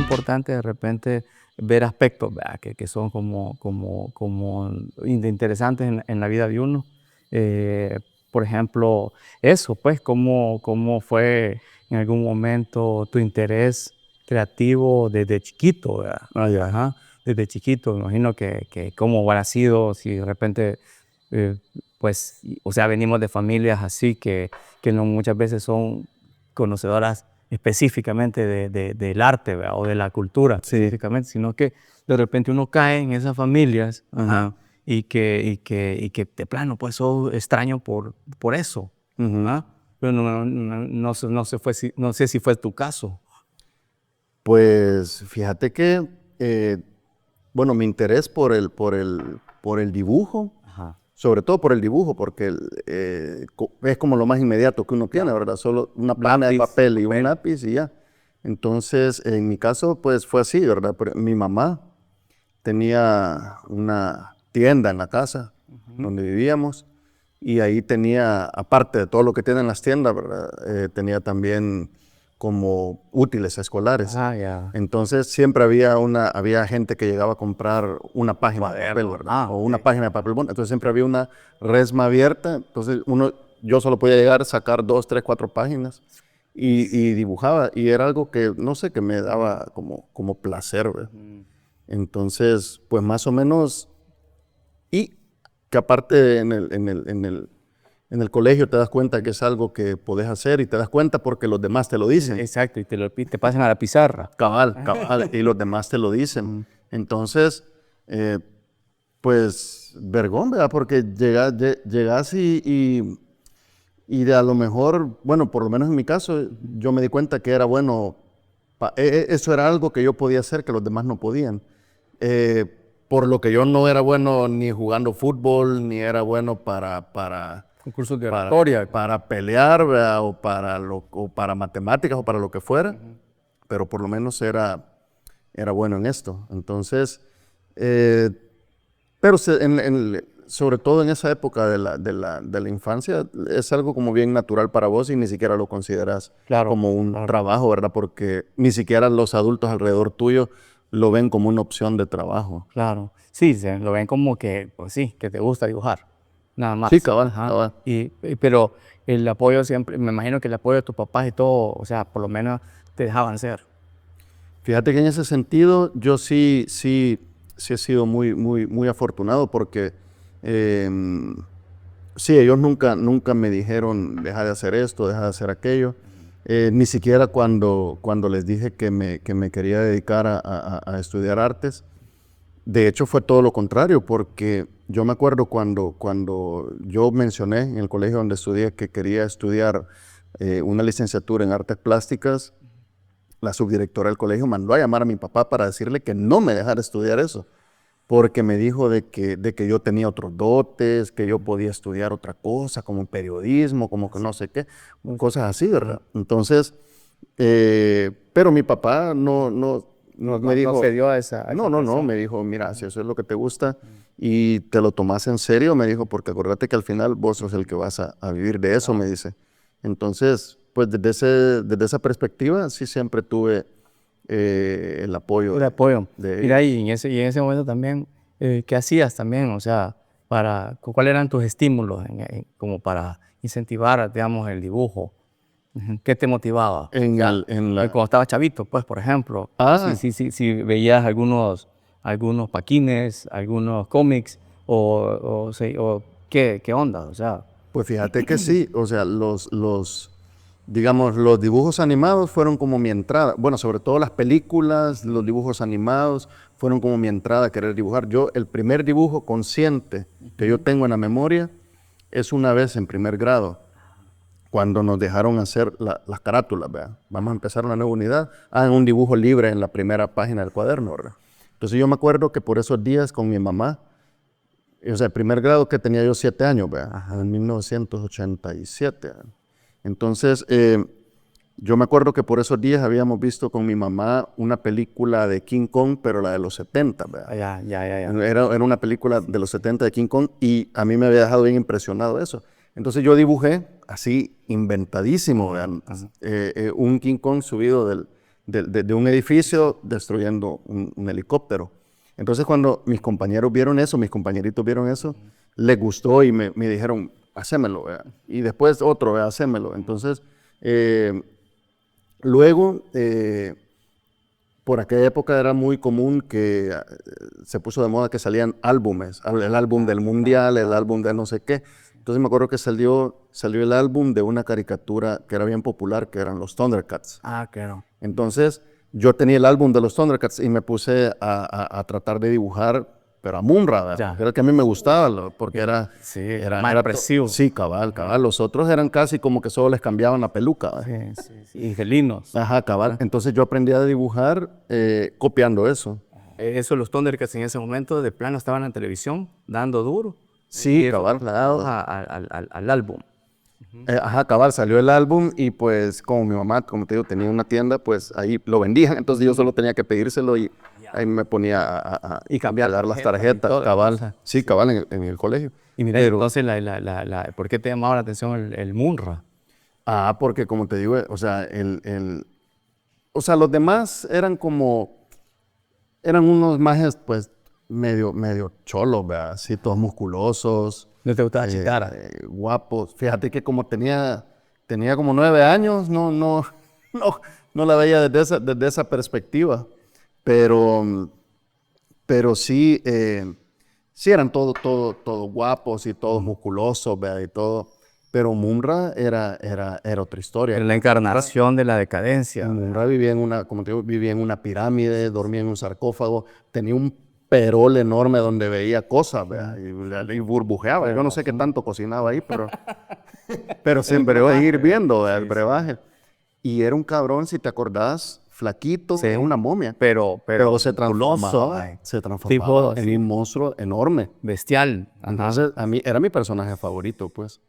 importante de repente ver aspectos, ¿verdad? Que son como interesantes en la vida de uno. Por ejemplo, eso, pues, cómo fue en algún momento tu interés creativo desde chiquito, ¿verdad? Ajá, desde chiquito, me imagino que cómo habrá sido, si de repente, pues, o sea, venimos de familias así que no muchas veces son conocedoras específicamente del arte, ¿verdad? O de la cultura específicamente, sino que de repente uno cae en esas familias, ajá, y que de plano pues sos extraño por eso, ¿verdad? Pero no sé si fue tu caso. Pues fíjate que, bueno, mi interés por el dibujo, Ajá. sobre todo por el dibujo, porque es como lo más inmediato que uno tiene, Claro. ¿verdad? Solo una página de Lápiz, papel y un papel. lápiz y ya. Entonces, en mi caso, pues fue así, ¿verdad? Pero mi mamá tenía una tienda en la casa donde vivíamos y ahí tenía, aparte de todo lo que tienen las tiendas, ¿verdad? Tenía también como útiles escolares. Ah, ya. Entonces siempre había gente que llegaba a comprar una página de papel, ¿verdad? Ah, O una ok. página de papel bond. Entonces siempre había una resma abierta. Entonces yo solo podía llegar, sacar 2, 3, 4 páginas y dibujaba. Y era algo que, no sé, que me daba como placer, ¿verdad? Entonces, pues más o menos, y que aparte en el colegio te das cuenta que es algo que podés hacer y te das cuenta porque los demás te lo dicen. Exacto, y te pasan a la pizarra. Cabal, y los demás te lo dicen. Entonces, pues, vergón, ¿verdad? Porque llegas y de a lo mejor, bueno, por lo menos en mi caso, yo me di cuenta que era bueno, eso era algo que yo podía hacer que los demás no podían. Por lo que yo no era bueno ni jugando fútbol, ni era bueno Concursos de oratoria. para pelear, ¿verdad? O para matemáticas o para lo que fuera, pero por lo menos era bueno en esto. Entonces, pero sobre todo en esa época de la infancia, es algo como bien natural para vos y ni siquiera lo consideras Claro, como un claro. trabajo, ¿verdad? Porque ni siquiera los adultos alrededor tuyo lo ven como una opción de trabajo. Claro, sí, se lo ven como que, pues sí, que te gusta dibujar, nada Sí, más. cabal, Ajá. cabal. Pero el apoyo siempre, me imagino que el apoyo de tus papás y todo, o sea, por lo menos te dejaban ser. Fíjate que en ese sentido yo sí he sido muy afortunado porque sí, ellos nunca me dijeron deja de hacer esto, deja de hacer aquello. Ni siquiera cuando les dije que me quería dedicar a estudiar artes. De hecho fue todo lo contrario porque yo me acuerdo cuando yo mencioné en el colegio donde estudié que quería estudiar una licenciatura en artes plásticas. La subdirectora del colegio mandó a llamar a mi papá para decirle que no me dejara estudiar eso, porque me dijo de que yo tenía otros dotes, que yo podía estudiar otra cosa, como periodismo, como que no sé qué, cosas así, ¿verdad? Entonces, pero mi papá me No dijo, se dio a esa no, presión. me dijo, mira, si eso es lo que te gusta y te lo tomas en serio, me dijo, porque acuérdate que al final vos sos el que vas a vivir de eso, me dice. Entonces, pues desde esa perspectiva sí siempre tuve el apoyo El apoyo. de Mira, ellos. y en ese momento también, ¿qué hacías también? O sea, ¿cuáles eran tus estímulos como para incentivar, digamos, el dibujo? Ujú. ¿Qué te motivaba? O En, sea, el, en la... cuando estabas chavito, pues, por ejemplo, Ah, si veías algunos paquines, algunos cómics, o ¿qué onda? O sea, pues fíjate que sí, o sea, digamos, los dibujos animados fueron como mi entrada. Bueno, sobre todo las películas, los dibujos animados fueron como mi entrada a querer dibujar. Yo, el primer dibujo consciente que yo tengo en la memoria es una vez en primer grado, cuando nos dejaron hacer las carátulas, ¿verdad? Vamos a empezar una nueva unidad. Hagan un dibujo libre en la primera página del cuaderno, ¿verdad? Entonces yo me acuerdo que por esos días con mi mamá, o sea, el primer grado que tenía yo 7 años, ¿verdad? En 1987. ¿verdad? Entonces, yo me acuerdo que por esos días habíamos visto con mi mamá una película de King Kong, pero la de los 70, ¿verdad? ya. Era una película de los 70 de King Kong y a mí me había dejado bien impresionado eso. Entonces yo dibujé así inventadísimo, ¿verdad? Un King Kong subido de un edificio destruyendo un helicóptero. Entonces cuando mis compañeros vieron eso, mis compañeritos vieron eso, les gustó y me dijeron, hacémelo, ¿verdad? Y después otro, ¿verdad? Hacémelo. Entonces, luego, por aquella época era muy común que se puso de moda que salían álbumes, el álbum del mundial, el álbum de no sé qué. Entonces me acuerdo que salió el álbum de una caricatura que era bien popular, que eran los Thundercats. Ah, claro. Entonces yo tenía el álbum de los Thundercats y me puse a tratar de dibujar, pero a Munra, ¿verdad? Era el que a mí me gustaba, porque era... Sí, era expresivo. Sí, cabal. Los otros eran casi como que solo les cambiaban la peluca, ¿verdad? Sí. Y felinos. Ajá, cabal. Entonces yo aprendí a dibujar copiando eso. Eso, los Thundercats en ese momento de plano estaban en televisión, dando duro. Sí, Y cabal. trasladados al álbum. Ajá, cabal, salió el álbum y pues como mi mamá, como te digo, tenía una tienda, pues ahí lo vendían, entonces yo solo tenía que pedírselo y ahí me ponía Y cambiar dar las tarjetas y tarjetas, todo, cabal. o sea, Sí, cabal, en el colegio. Y mira, Pero, entonces, ¿por qué te llamaba la atención el Munra? porque como te digo, o sea, o sea, los demás eran unos majes, pues, medio cholos, ¿verdad? Así, todos musculosos. ¿No te gustaba Chitara? Guapos. Fíjate que como tenía como 9 años, no la veía desde esa perspectiva. Pero sí, sí eran todos guapos y todos musculosos, ¿verdad? Y todo. Pero Munra era otra historia. Era la encarnación de la decadencia. Munra como te digo, vivía en una pirámide, dormía en un sarcófago, tenía un perol enorme donde veía cosas, ¿verdad? Y burbujeaba. Yo no sé qué tanto cocinaba ahí, pero siempre iba a ir viendo el brebaje. Y era un cabrón, si te acordás, flaquito, Sí. una momia. Pero Se transformaba Tipo, en un monstruo enorme. bestial. Entonces, a mí era mi personaje favorito, pues.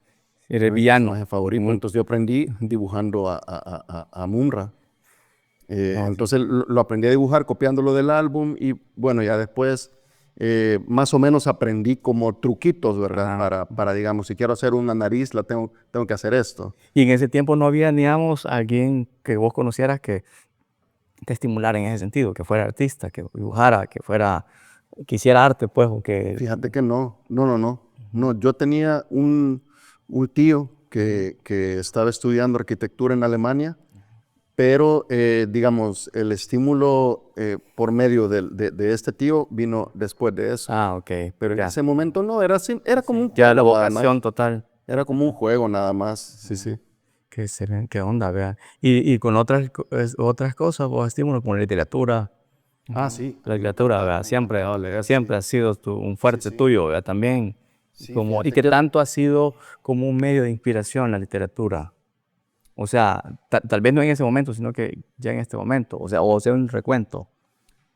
Era el Mi villano. personaje favorito. Entonces yo aprendí dibujando a Munra. Entonces lo aprendí a dibujar copiándolo del álbum y bueno, ya después más o menos aprendí como truquitos, ¿verdad? Para digamos, si quiero hacer una nariz, tengo que hacer esto. Y en ese tiempo no había, digamos, alguien que vos conocieras que te estimulara en ese sentido, que fuera artista, que dibujara, que hiciera arte, pues, o que... Fíjate que no. No, yo tenía un tío que estaba estudiando arquitectura en Alemania, pero digamos, el estímulo por medio de este tío vino después de eso. Ah, ok. Pero en Ya. ese momento no, era como un Ya la juego nada vocación más. total. Era como un juego nada más. Sí. Qué excelente, qué onda, vea. Y con otras cosas, vos estímulos como la literatura. Ah, sí. La literatura, ¿verdad? Siempre ha sido un fuerte tuyo, ¿verdad? También. Sí, Y que tanto ha sido como un medio de inspiración la literatura. O sea, tal vez no en ese momento, sino que ya en este momento. O sea, un recuento.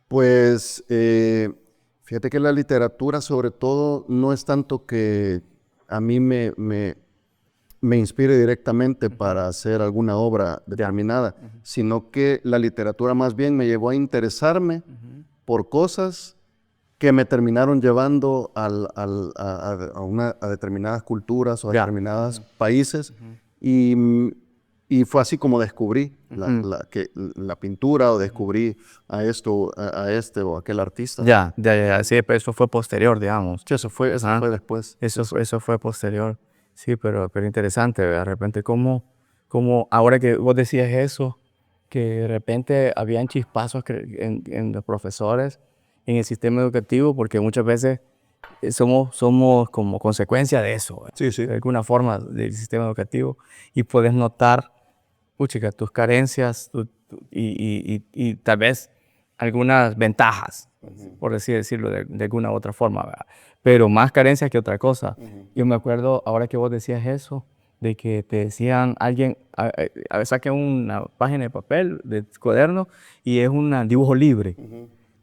Pues fíjate que la literatura sobre todo no es tanto que a mí me inspire directamente para hacer alguna obra determinada, sino que la literatura más bien me llevó a interesarme por cosas que me terminaron llevando a determinadas culturas o a determinados países y fue así como descubrí la pintura o descubrí a este o aquel artista. Ya. Sí, pero eso fue posterior, digamos. Sí, eso fue después. Eso fue posterior. Sí, pero interesante, ¿verdad? De repente, como ahora que vos decías eso, que de repente habían chispazos en los profesores, en el sistema educativo, porque muchas veces somos como consecuencia de eso, ¿verdad? Sí. De alguna forma del sistema educativo, y puedes notar, puchica, tus carencias y tal vez algunas ventajas, por así decirlo, de alguna u otra forma, ¿verdad? Pero más carencias que otra cosa. Yo me acuerdo, ahora que vos decías eso, de que te decían alguien, saque una página de papel, de cuaderno, y es un dibujo libre.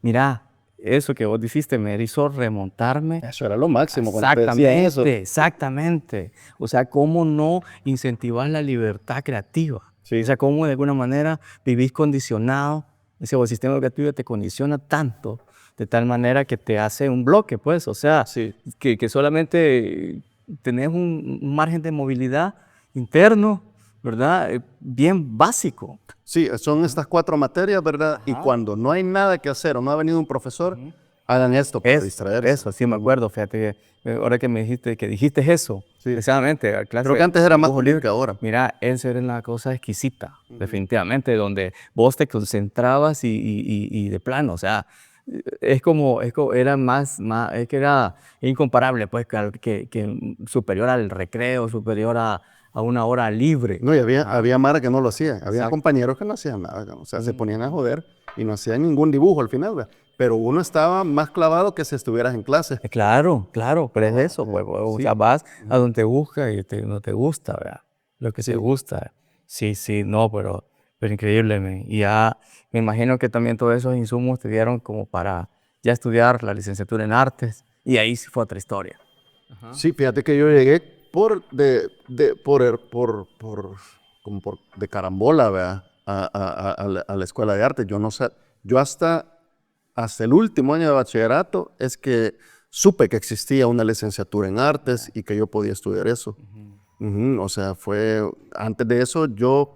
Mira, eso que vos dijiste me hizo remontarme. Eso era lo máximo cuando te decían eso. Exactamente. O sea, cómo no incentivar la libertad creativa. Sí. O sea, cómo de alguna manera vivís condicionado. El sistema educativo te condiciona tanto, de tal manera que te hace un bloque, pues. O sea, Sí. que solamente tenés un margen de movilidad interno ¿verdad? Bien básico. Sí, son estas 4 materias, ¿verdad? Y cuando no hay nada que hacer o no ha venido un profesor, hagan esto para distraerse. Eso, sí me acuerdo, fíjate, que, ahora que me dijiste eso, Sí. precisamente, a clase Creo que antes era más dibujo común libre. que ahora. Mira, eso era una cosa exquisita, definitivamente, donde vos te concentrabas y de plano, o sea, era es que era incomparable, pues, que superior al recreo, superior a una hora libre. No, y había mara que no lo hacía. Había Exacto. compañeros que no hacían nada. O sea, se ponían a joder y no hacían ningún dibujo al final, ¿verdad? Pero uno estaba más clavado que si estuvieras en clase. Claro, claro, pero es eso, pues, o Sí. sea, vas a donde te busca y no te gusta, ¿verdad? Lo que Sí. te gusta. Sí, sí, no, pero increíble, men. Y ya me imagino que también todos esos insumos te dieron como para ya estudiar la licenciatura en artes, y ahí sí fue otra historia. Sí, fíjate que yo llegué como por de carambola, ¿verdad? A la escuela de arte. Yo no sé, yo hasta el último año de bachillerato es que supe que existía una licenciatura en artes y que yo podía estudiar eso. O sea, antes de eso yo,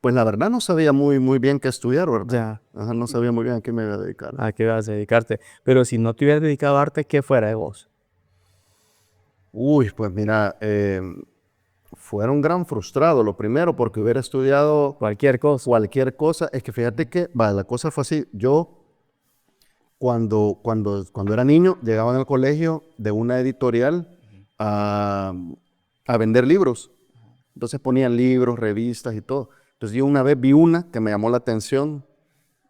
pues la verdad no sabía muy bien qué estudiar, ¿verdad? Ya, Ajá, no sabía muy bien a qué me iba a dedicar. ¿a qué vas a dedicarte? Pero si no te hubieras dedicado a arte, ¿qué fuera de vos? Uy, pues mira, fuera un gran frustrado. Lo primero, porque hubiera estudiado Cualquier cosa. cualquier cosa. Es que fíjate que, la cosa fue así. Yo, cuando era niño, llegaba al colegio de una editorial a, a vender libros. Entonces ponían libros, revistas y todo. Entonces yo una vez vi una que me llamó la atención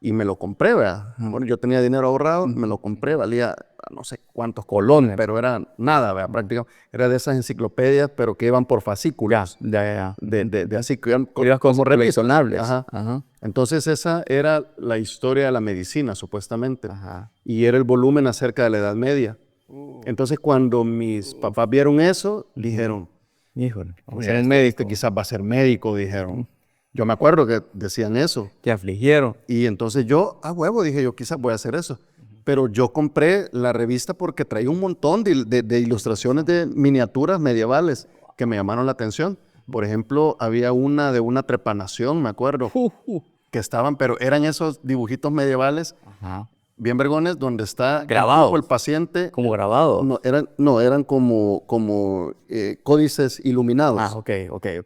y me lo compré, ¿verdad? Bueno, yo tenía dinero ahorrado, me lo compré, valía no sé cuántos colones, pero era nada, ¿verdad? Prácticamente era de esas enciclopedias, pero que iban por fascículos. Ya. De así, que iban Ibas con como revistas. coleccionables. Ajá. Ajá. Entonces esa era la historia de la medicina, supuestamente. Ajá. Y era el volumen acerca de la Edad Media. Entonces cuando mis papás vieron eso, dijeron, Híjole, pues eres este médico. quizás va a ser médico, dijeron. Yo me acuerdo que decían eso. Te afligieron. Y entonces yo, a huevo, dije yo, quizás voy a hacer eso. Pero yo compré la revista porque traía un montón de ilustraciones de miniaturas medievales que me llamaron la atención. Por ejemplo, había una de una trepanación, me acuerdo, que estaban, pero eran esos dibujitos medievales, Ajá. bien vergones, donde está Grabados. el paciente. Como grabado. No, eran como códices iluminados. Ah, ok.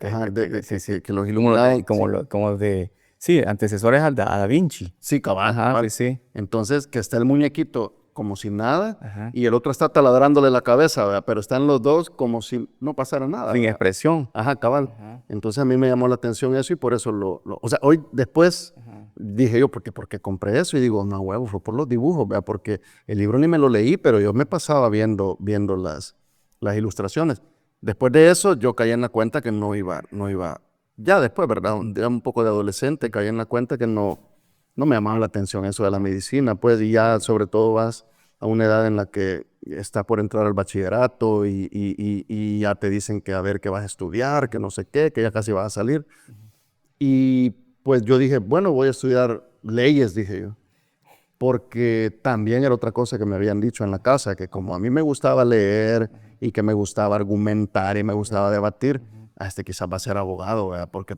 Ajá, Sí. que los iluminaban. Como de, sí, antecesores a Da Vinci. Sí, cabal. Ajá, cabal. sí. Entonces, que está el muñequito como si nada Ajá. y el otro está taladrándole la cabeza, ¿verdad? Pero están los dos como si no pasara nada. Sin ¿verdad? expresión. Ajá, cabal. Ajá. Entonces a mí me llamó la atención eso y por eso o sea, hoy después dije yo, ¿por qué compré eso? Y digo, no, huevo, fue por los dibujos, ¿verdad? Porque el libro ni me lo leí, pero yo me pasaba viendo las ilustraciones. Después de eso, yo caí en la cuenta que no iba, ya después, ¿verdad? Ya un poco de adolescente, caí en la cuenta que no me llamaba la atención eso de la medicina, pues, y ya sobre todo vas a una edad en la que está por entrar al bachillerato y ya te dicen que a ver qué vas a estudiar, que no sé qué, que ya casi vas a salir. Y pues yo dije, bueno, voy a estudiar leyes, dije yo, porque también era otra cosa que me habían dicho en la casa, que como a mí me gustaba leer y que me gustaba argumentar y me gustaba debatir, a este quizás va a ser abogado, ¿verdad? Porque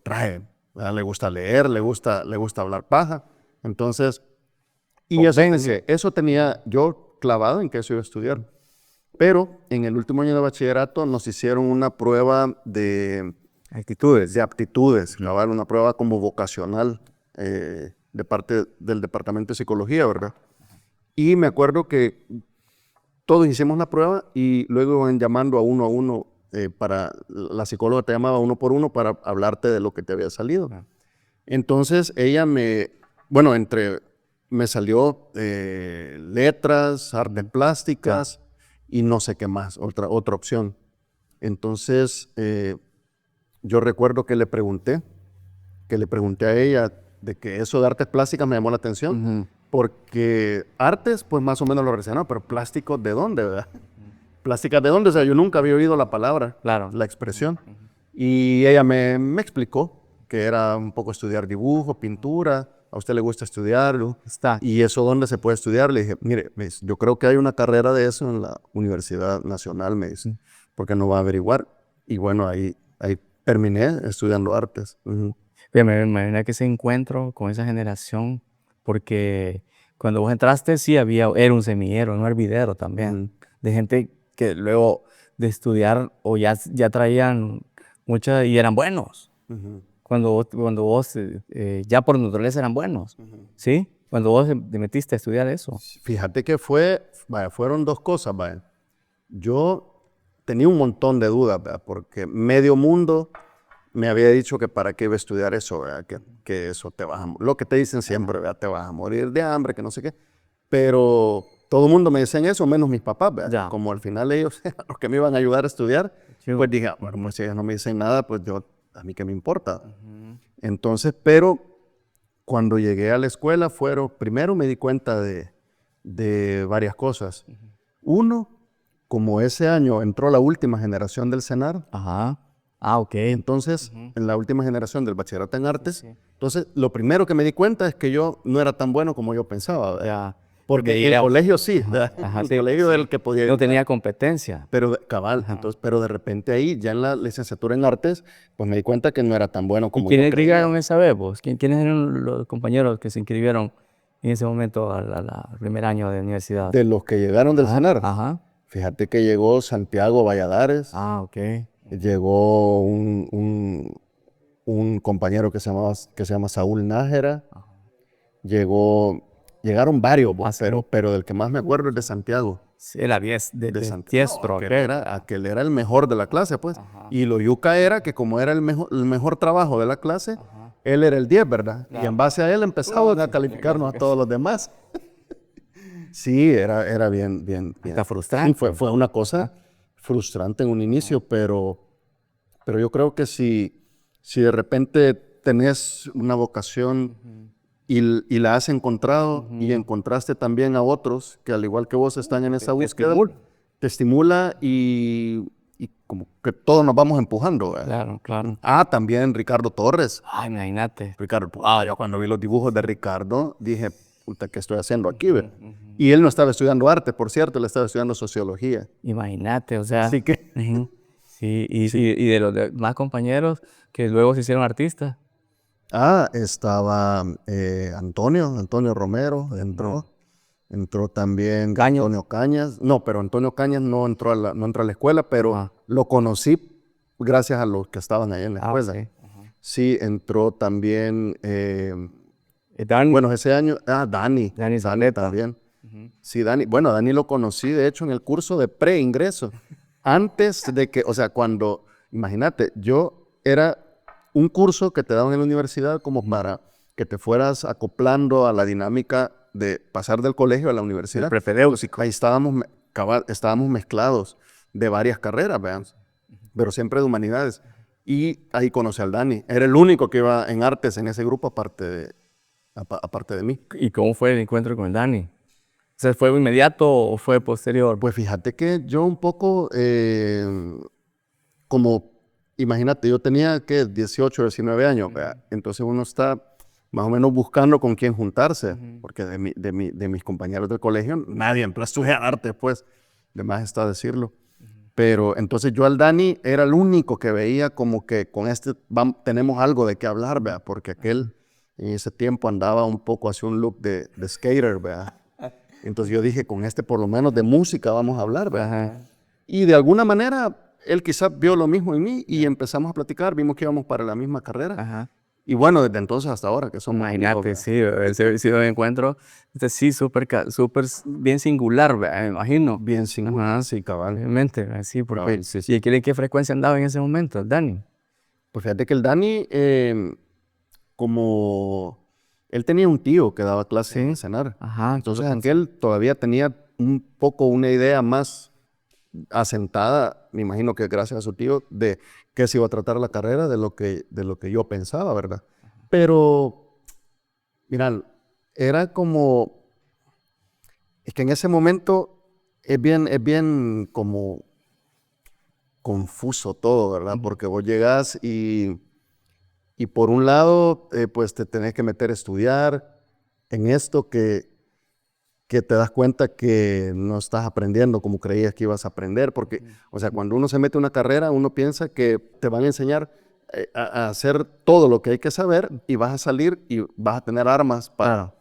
¿verdad? Le gusta leer, le gusta hablar paja. Entonces, y eso tenía yo clavado en que eso iba a estudiar. Pero en el último año de bachillerato nos hicieron una prueba de aptitudes, cabal, una prueba como vocacional de parte del departamento de psicología, ¿verdad? Y me acuerdo que todos hicimos la prueba y luego iban llamando a uno la psicóloga te llamaba uno por uno para hablarte de lo que te había salido. Entonces ella me salió letras, artes plásticas y no sé qué más, otra opción. Entonces yo recuerdo que le pregunté a ella de que eso de artes plásticas me llamó la atención, porque artes pues más o menos lo relacionaba, pero plásticos ¿de dónde, verdad? ¿Plásticas de dónde? O sea, yo nunca había oído la palabra, Claro. la expresión. Y ella me explicó que era un poco estudiar dibujo, pintura, a usted le gusta estudiarlo. ¿Y eso dónde se puede estudiar? Le dije, mire, me dice, yo creo que hay una carrera de eso en la Universidad Nacional, me dice, porque no va a averiguar. Y bueno, ahí Terminé estudiando artes. Me imagino que ese encuentro con esa generación, porque cuando vos entraste sí era un semillero, un hervidero también, de gente que luego de estudiar o ya traían muchas y eran buenos. Cuando vos ya por naturaleza eran buenos, ¿sí? Cuando vos te metiste a estudiar eso. Fíjate que fueron dos cosas, vaya. Yo tenía un montón de dudas, ¿verdad? Porque medio mundo me había dicho que para qué iba a estudiar eso, ¿verdad? Que eso te vas a lo que te dicen siempre, ¿verdad? Te vas a morir de hambre, que no sé qué. Pero todo el mundo me decían eso, menos mis papás, ¿verdad? Ya. Como al final ellos eran los que me iban a ayudar a estudiar, Chivo. pues dije, bueno, pues si ellos no me dicen nada, pues a mí qué me importa. Entonces, pero cuando llegué a la escuela, primero me di cuenta de varias cosas. Uno, como ese año entró la última generación del CENAR, Ajá. Ah, ok. entonces en la última generación del bachillerato en artes, entonces lo primero que me di cuenta es que yo no era tan bueno como yo pensaba, ¿verdad? Ya. Porque el colegio sí, ¿verdad? Ajá, El sí, colegio sí. era el que podía... No tenía competencia. Pero cabal, entonces, pero de repente ahí, ya en la licenciatura en artes, pues me di cuenta que no era tan bueno ¿Y como yo quiénes creía. inscribieron esa vez vos? ¿Quiénes eran los compañeros que se inscribieron en ese momento al primer año de universidad? De los que llegaron del CENAR, Ajá. fíjate que llegó Santiago Valladares, Ah, ok. llegó un compañero que se llama Saúl Nájera, llegaron varios, Ah, sí. pero del que más me acuerdo es de Santiago. Sí, era 10 De de Santiago. diestro. Aquel era el mejor de la clase, pues. Y lo yuca era que como era el mejor trabajo de la clase, él era el 10, ¿verdad? Y en base a él empezaban a calificarnos a todos los demás. Sí, era bien. Está frustrante. Sí, fue una cosa frustrante en un inicio, pero yo creo que si de repente tenés una vocación y la has encontrado y encontraste también a otros que al igual que vos están en esa búsqueda, te estimula y como que todos nos vamos empujando, ¿verdad? Claro, claro. También Ricardo Torres. Ay, imagínate. Yo cuando vi los dibujos de Ricardo dije, puta, ¿qué estoy haciendo aquí? Y él no estaba estudiando arte, por cierto, él estaba estudiando sociología. Imagínate, o sea. Así que... Ujú. Sí, y de los demás compañeros que luego se hicieron artistas. Estaba Antonio Romero, entró también Cañas. Antonio Cañas. No, pero Antonio Cañas no entró a la escuela, pero lo conocí gracias a los que estaban ahí en la escuela. Sí. Sí, entró también, Dani. bueno, ese año, Dani Zabaleta. también. Sí, Dani, bueno, Dani lo conocí, de hecho, en el curso de preingreso. Antes de que, o sea, imagínate, era un curso que te daban en la universidad como para que te fueras acoplando a la dinámica de pasar del colegio a la universidad. Prepedéutico. Ahí estábamos mezclados de varias carreras, vean, pero siempre de humanidades. Y ahí conocí al Dani. Era el único que iba en artes en ese grupo, aparte de mí. ¿Y cómo fue el encuentro con el Dani? O sea, ¿fue inmediato o fue posterior? Pues fíjate que yo un poco, imagínate, yo tenía, 18, 19 años, ¿verdad? Entonces uno está más o menos buscando con quién juntarse, porque de mis compañeros del colegio, nadie empezó a estudiar arte, pues, de más está decirlo. Pero entonces yo al Dani era el único que veía como que con tenemos algo de qué hablar, ¿verdad? Porque aquel en ese tiempo andaba un poco hacia un look de skater, ¿verdad? Entonces yo dije, con por lo menos de música vamos a hablar, ¿verdad? Y de alguna manera, él quizás vio lo mismo en mí y empezamos a platicar, vimos que íbamos para la misma carrera. Y bueno, desde entonces hasta ahora que somos Imagínate, sí, ese sido de encuentro, sí, súper bien singular, me imagino. bien singular, sí, cabal. Obviamente, sí, porque... Cabal, sí. ¿Y en qué frecuencia andaba en ese momento, el Dani? Pues fíjate que el Dani, como él tenía un tío que daba clases en CENAR. Entonces aquel todavía tenía un poco una idea más asentada, me imagino que gracias a su tío, de qué se iba a tratar la carrera, de lo que yo pensaba, ¿verdad? Pero, mira, era como, es que en ese momento es bien como confuso todo, ¿verdad? Porque vos llegás y por un lado, pues te tenés que meter a estudiar en esto que te das cuenta que no estás aprendiendo como creías que ibas a aprender, porque, o sea, cuando uno se mete a una carrera, uno piensa que te van a enseñar a hacer todo lo que hay que saber y vas a salir y vas a tener armas para... Claro.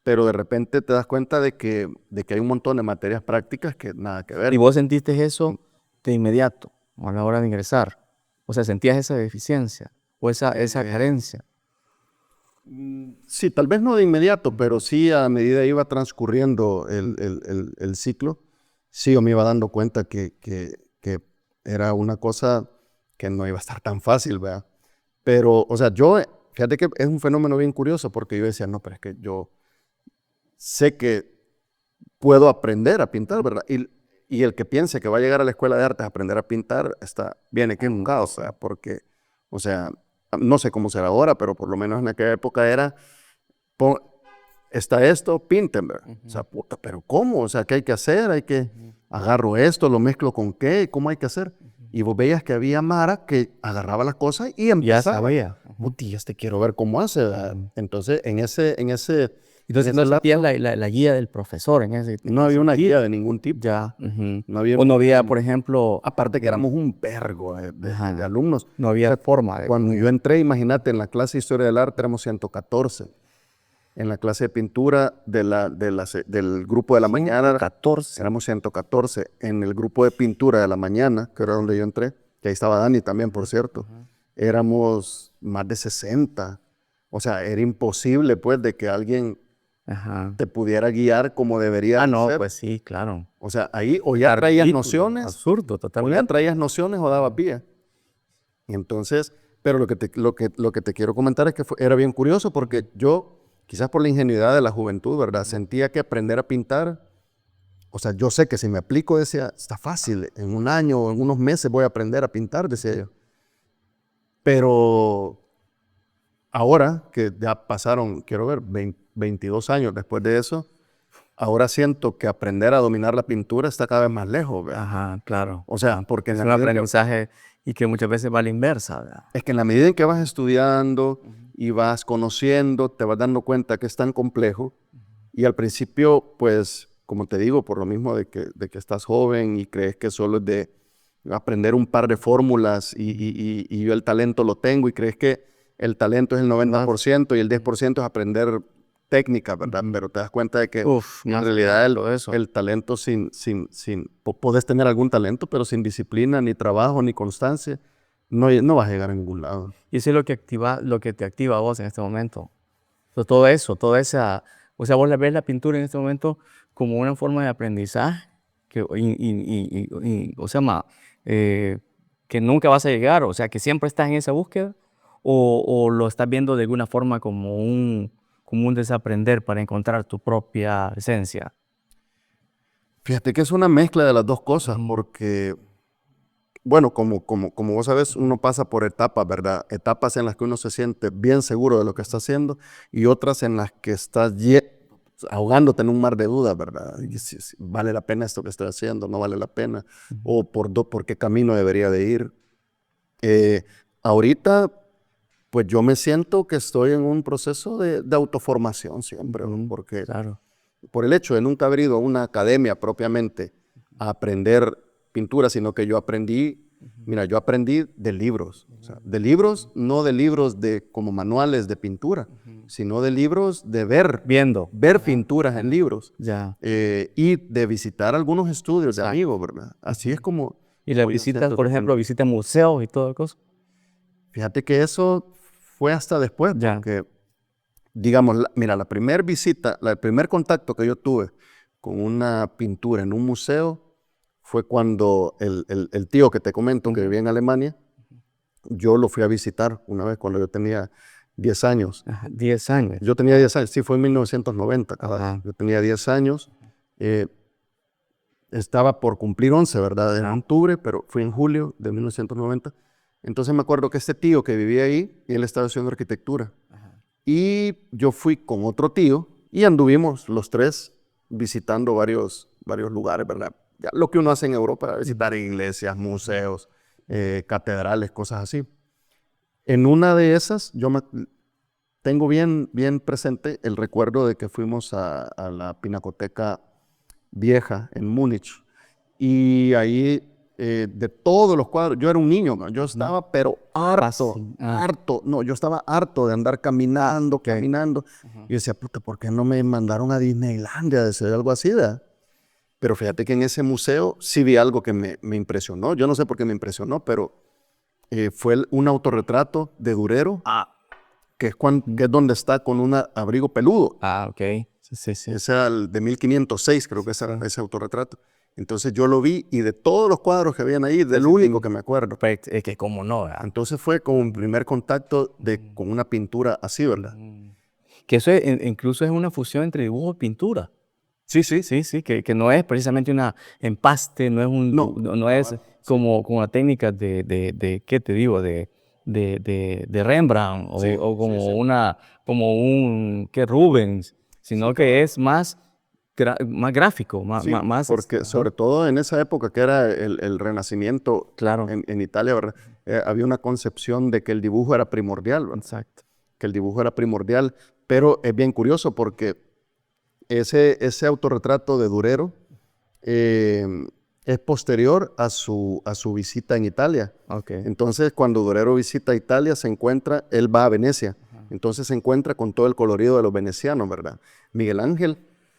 Pero de repente te das cuenta de que hay un montón de materias prácticas que nada que ver. ¿Y vos sentiste eso de inmediato a la hora de ingresar? O sea, ¿sentías esa deficiencia o esa carencia? Sí, tal vez no de inmediato, pero sí a medida iba transcurriendo el ciclo, sí yo me iba dando cuenta que era una cosa que no iba a estar tan fácil, ¿verdad? Pero, o sea, fíjate que es un fenómeno bien curioso porque yo decía, no, pero es que yo sé que puedo aprender a pintar, ¿verdad? Y el que piense que va a llegar a la escuela de artes a aprender a pintar, viene equivocado, o sea, porque, o sea, no sé cómo será ahora, pero por lo menos en aquella época era, está esto, pinten, ¿verdad? O sea, puta, pero ¿cómo? O sea, ¿qué hay que hacer? Agarro esto, lo mezclo con qué, ¿cómo hay que hacer? Y vos veías que había Mara que agarraba las cosas y empezaba. Ya sabía. Puti, te quiero ver cómo hace, ¿verdad? Entonces, Entonces en no ese sentías lapso, la guía del profesor en ese no había una guía de ningún tipo. Ya. No había, O no había, por ejemplo, aparte que éramos un vergo de Ajá. alumnos. no había O sea, forma de... cuando yo entré, imagínate, en la clase de Historia del Arte éramos 114. En la clase de pintura del grupo de la mañana 14. éramos 114. En el grupo de pintura de la mañana, que era donde yo entré, que ahí estaba Dani también, por cierto, éramos más de 60. O sea, era imposible, pues, de que alguien Ajá. te pudiera guiar como debería No, ser. pues sí, claro. O sea, ahí o ya traías Ridículo, nociones, absurdo, o ya totalmente. traías nociones o daba pie. Y entonces, pero lo que te quiero comentar es que era bien curioso porque yo, quizás por la ingenuidad de la juventud, ¿verdad? Sentía que aprender a pintar, o sea, yo sé que si me aplico, decía, está fácil, en un año o en unos meses voy a aprender a pintar, decía yo. Pero ahora que ya pasaron, quiero ver, 22 años después de eso, ahora siento que aprender a dominar la pintura está cada vez más lejos, ¿verdad? Ajá, claro. O sea, porque Es un aprendizaje y que muchas veces va a la inversa, ¿verdad? es que en la medida en que vas estudiando y vas conociendo, te vas dando cuenta que es tan complejo. Y al principio, pues, como te digo, por lo mismo de que estás joven y crees que solo es de aprender un par de fórmulas y yo el talento lo tengo y crees que el talento es el 90% y el 10% es aprender técnica, ¿verdad? Pero te das cuenta de que en realidad el talento puedes tener algún talento, pero sin disciplina, ni trabajo, ni constancia, no vas a llegar a ningún lado. Y eso es lo que te activa a vos en este momento. Todo eso, toda esa... O sea, vos ves la pintura en este momento como una forma de aprendizaje o sea, que nunca vas a llegar, o sea, que siempre estás en esa búsqueda, o lo estás viendo de alguna forma como un desaprender para encontrar tu propia esencia. Fíjate que es una mezcla de las dos cosas, porque, bueno, como vos sabes, uno pasa por etapas, ¿verdad? Etapas en las que uno se siente bien seguro de lo que está haciendo y otras en las que estás ahogándote en un mar de dudas, ¿verdad? Y si vale la pena esto que estoy haciendo, no vale la pena, o por qué camino debería de ir. Ahorita, pues yo me siento que estoy en un proceso de autoformación siempre, porque Claro. por el hecho de nunca haber ido a una academia propiamente a aprender pintura, sino que yo aprendí de libros, o sea, de libros, no de libros como manuales de pintura, sino de libros de ver pinturas en libros, Ya. y de visitar algunos estudios de Exacto. amigos, ¿verdad? Así es como... Y las como yo visitas, siento por que ejemplo, visitas museos y todo eso. fíjate que eso fue hasta después, Ya. porque, digamos, mira, la primera visita, el primer contacto que yo tuve con una pintura en un museo fue cuando el tío que te comento, que vivía en Alemania, yo lo fui a visitar una vez cuando yo tenía 10 años. Ajá, 10 años. Yo tenía 10 años, sí, fue en 1990, Ajá. yo tenía 10 años. Estaba por cumplir 11, ¿verdad? En octubre, pero fui en julio de 1990. Entonces me acuerdo que este tío que vivía ahí, él estaba estudiando arquitectura. Y yo fui con otro tío y anduvimos los tres visitando varios lugares, ¿verdad? Ya lo que uno hace en Europa, visitar iglesias, museos, catedrales, cosas así. En una de esas, tengo bien presente el recuerdo de que fuimos a la Pinacoteca Vieja en Múnich. Y ahí de todos los cuadros. Yo era un niño, man. Yo estaba pero harto, Ah. harto. No, yo estaba harto de andar caminando, caminando. Y yo decía, puta, ¿por qué no me mandaron a Disneylandia de hacer algo así, ¿verdad? Pero fíjate que en ese museo sí vi algo que me impresionó. Yo no sé por qué me impresionó, pero fue un autorretrato de Durero, que es donde está con un abrigo peludo. Ah, ok. Sí. Ese era el de 1506, creo que ese era ese autorretrato. Entonces yo lo vi y de todos los cuadros que habían ahí, del único que me acuerdo. Perfecto. Es que como no, ¿verdad? Entonces fue como un primer contacto con una pintura así, ¿verdad? Que eso incluso es una fusión entre dibujo y pintura. Sí, sí. Sí, que no es precisamente una empaste, no es no es como la técnica de ¿qué te digo? De Rembrandt o como un Rubens, sino que es más gráfico, Sí, más porque sobre todo en esa época que era el Renacimiento claro. en Italia, ¿verdad? Había una concepción de que el dibujo era primordial, ¿verdad? Exacto. Que el dibujo era primordial, pero es bien curioso porque ese autorretrato de Durero es posterior a su visita en Italia. Okay. Entonces, cuando Durero visita Italia, él va a Venecia, entonces se encuentra con todo el colorido de los venecianos, ¿verdad? Miguel Ángel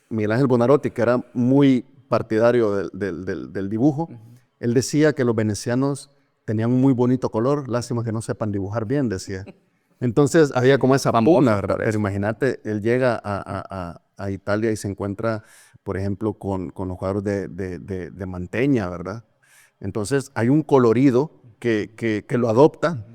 Buonarroti, que era muy partidario del dibujo, él decía que los venecianos tenían un muy bonito color, lástima que no sepan dibujar bien, decía. Entonces había como esa pugna, ¿verdad? Pero imagínate, él llega a Italia y se encuentra, por ejemplo, con los cuadros de Mantegna, ¿verdad? Entonces hay un colorido que lo adopta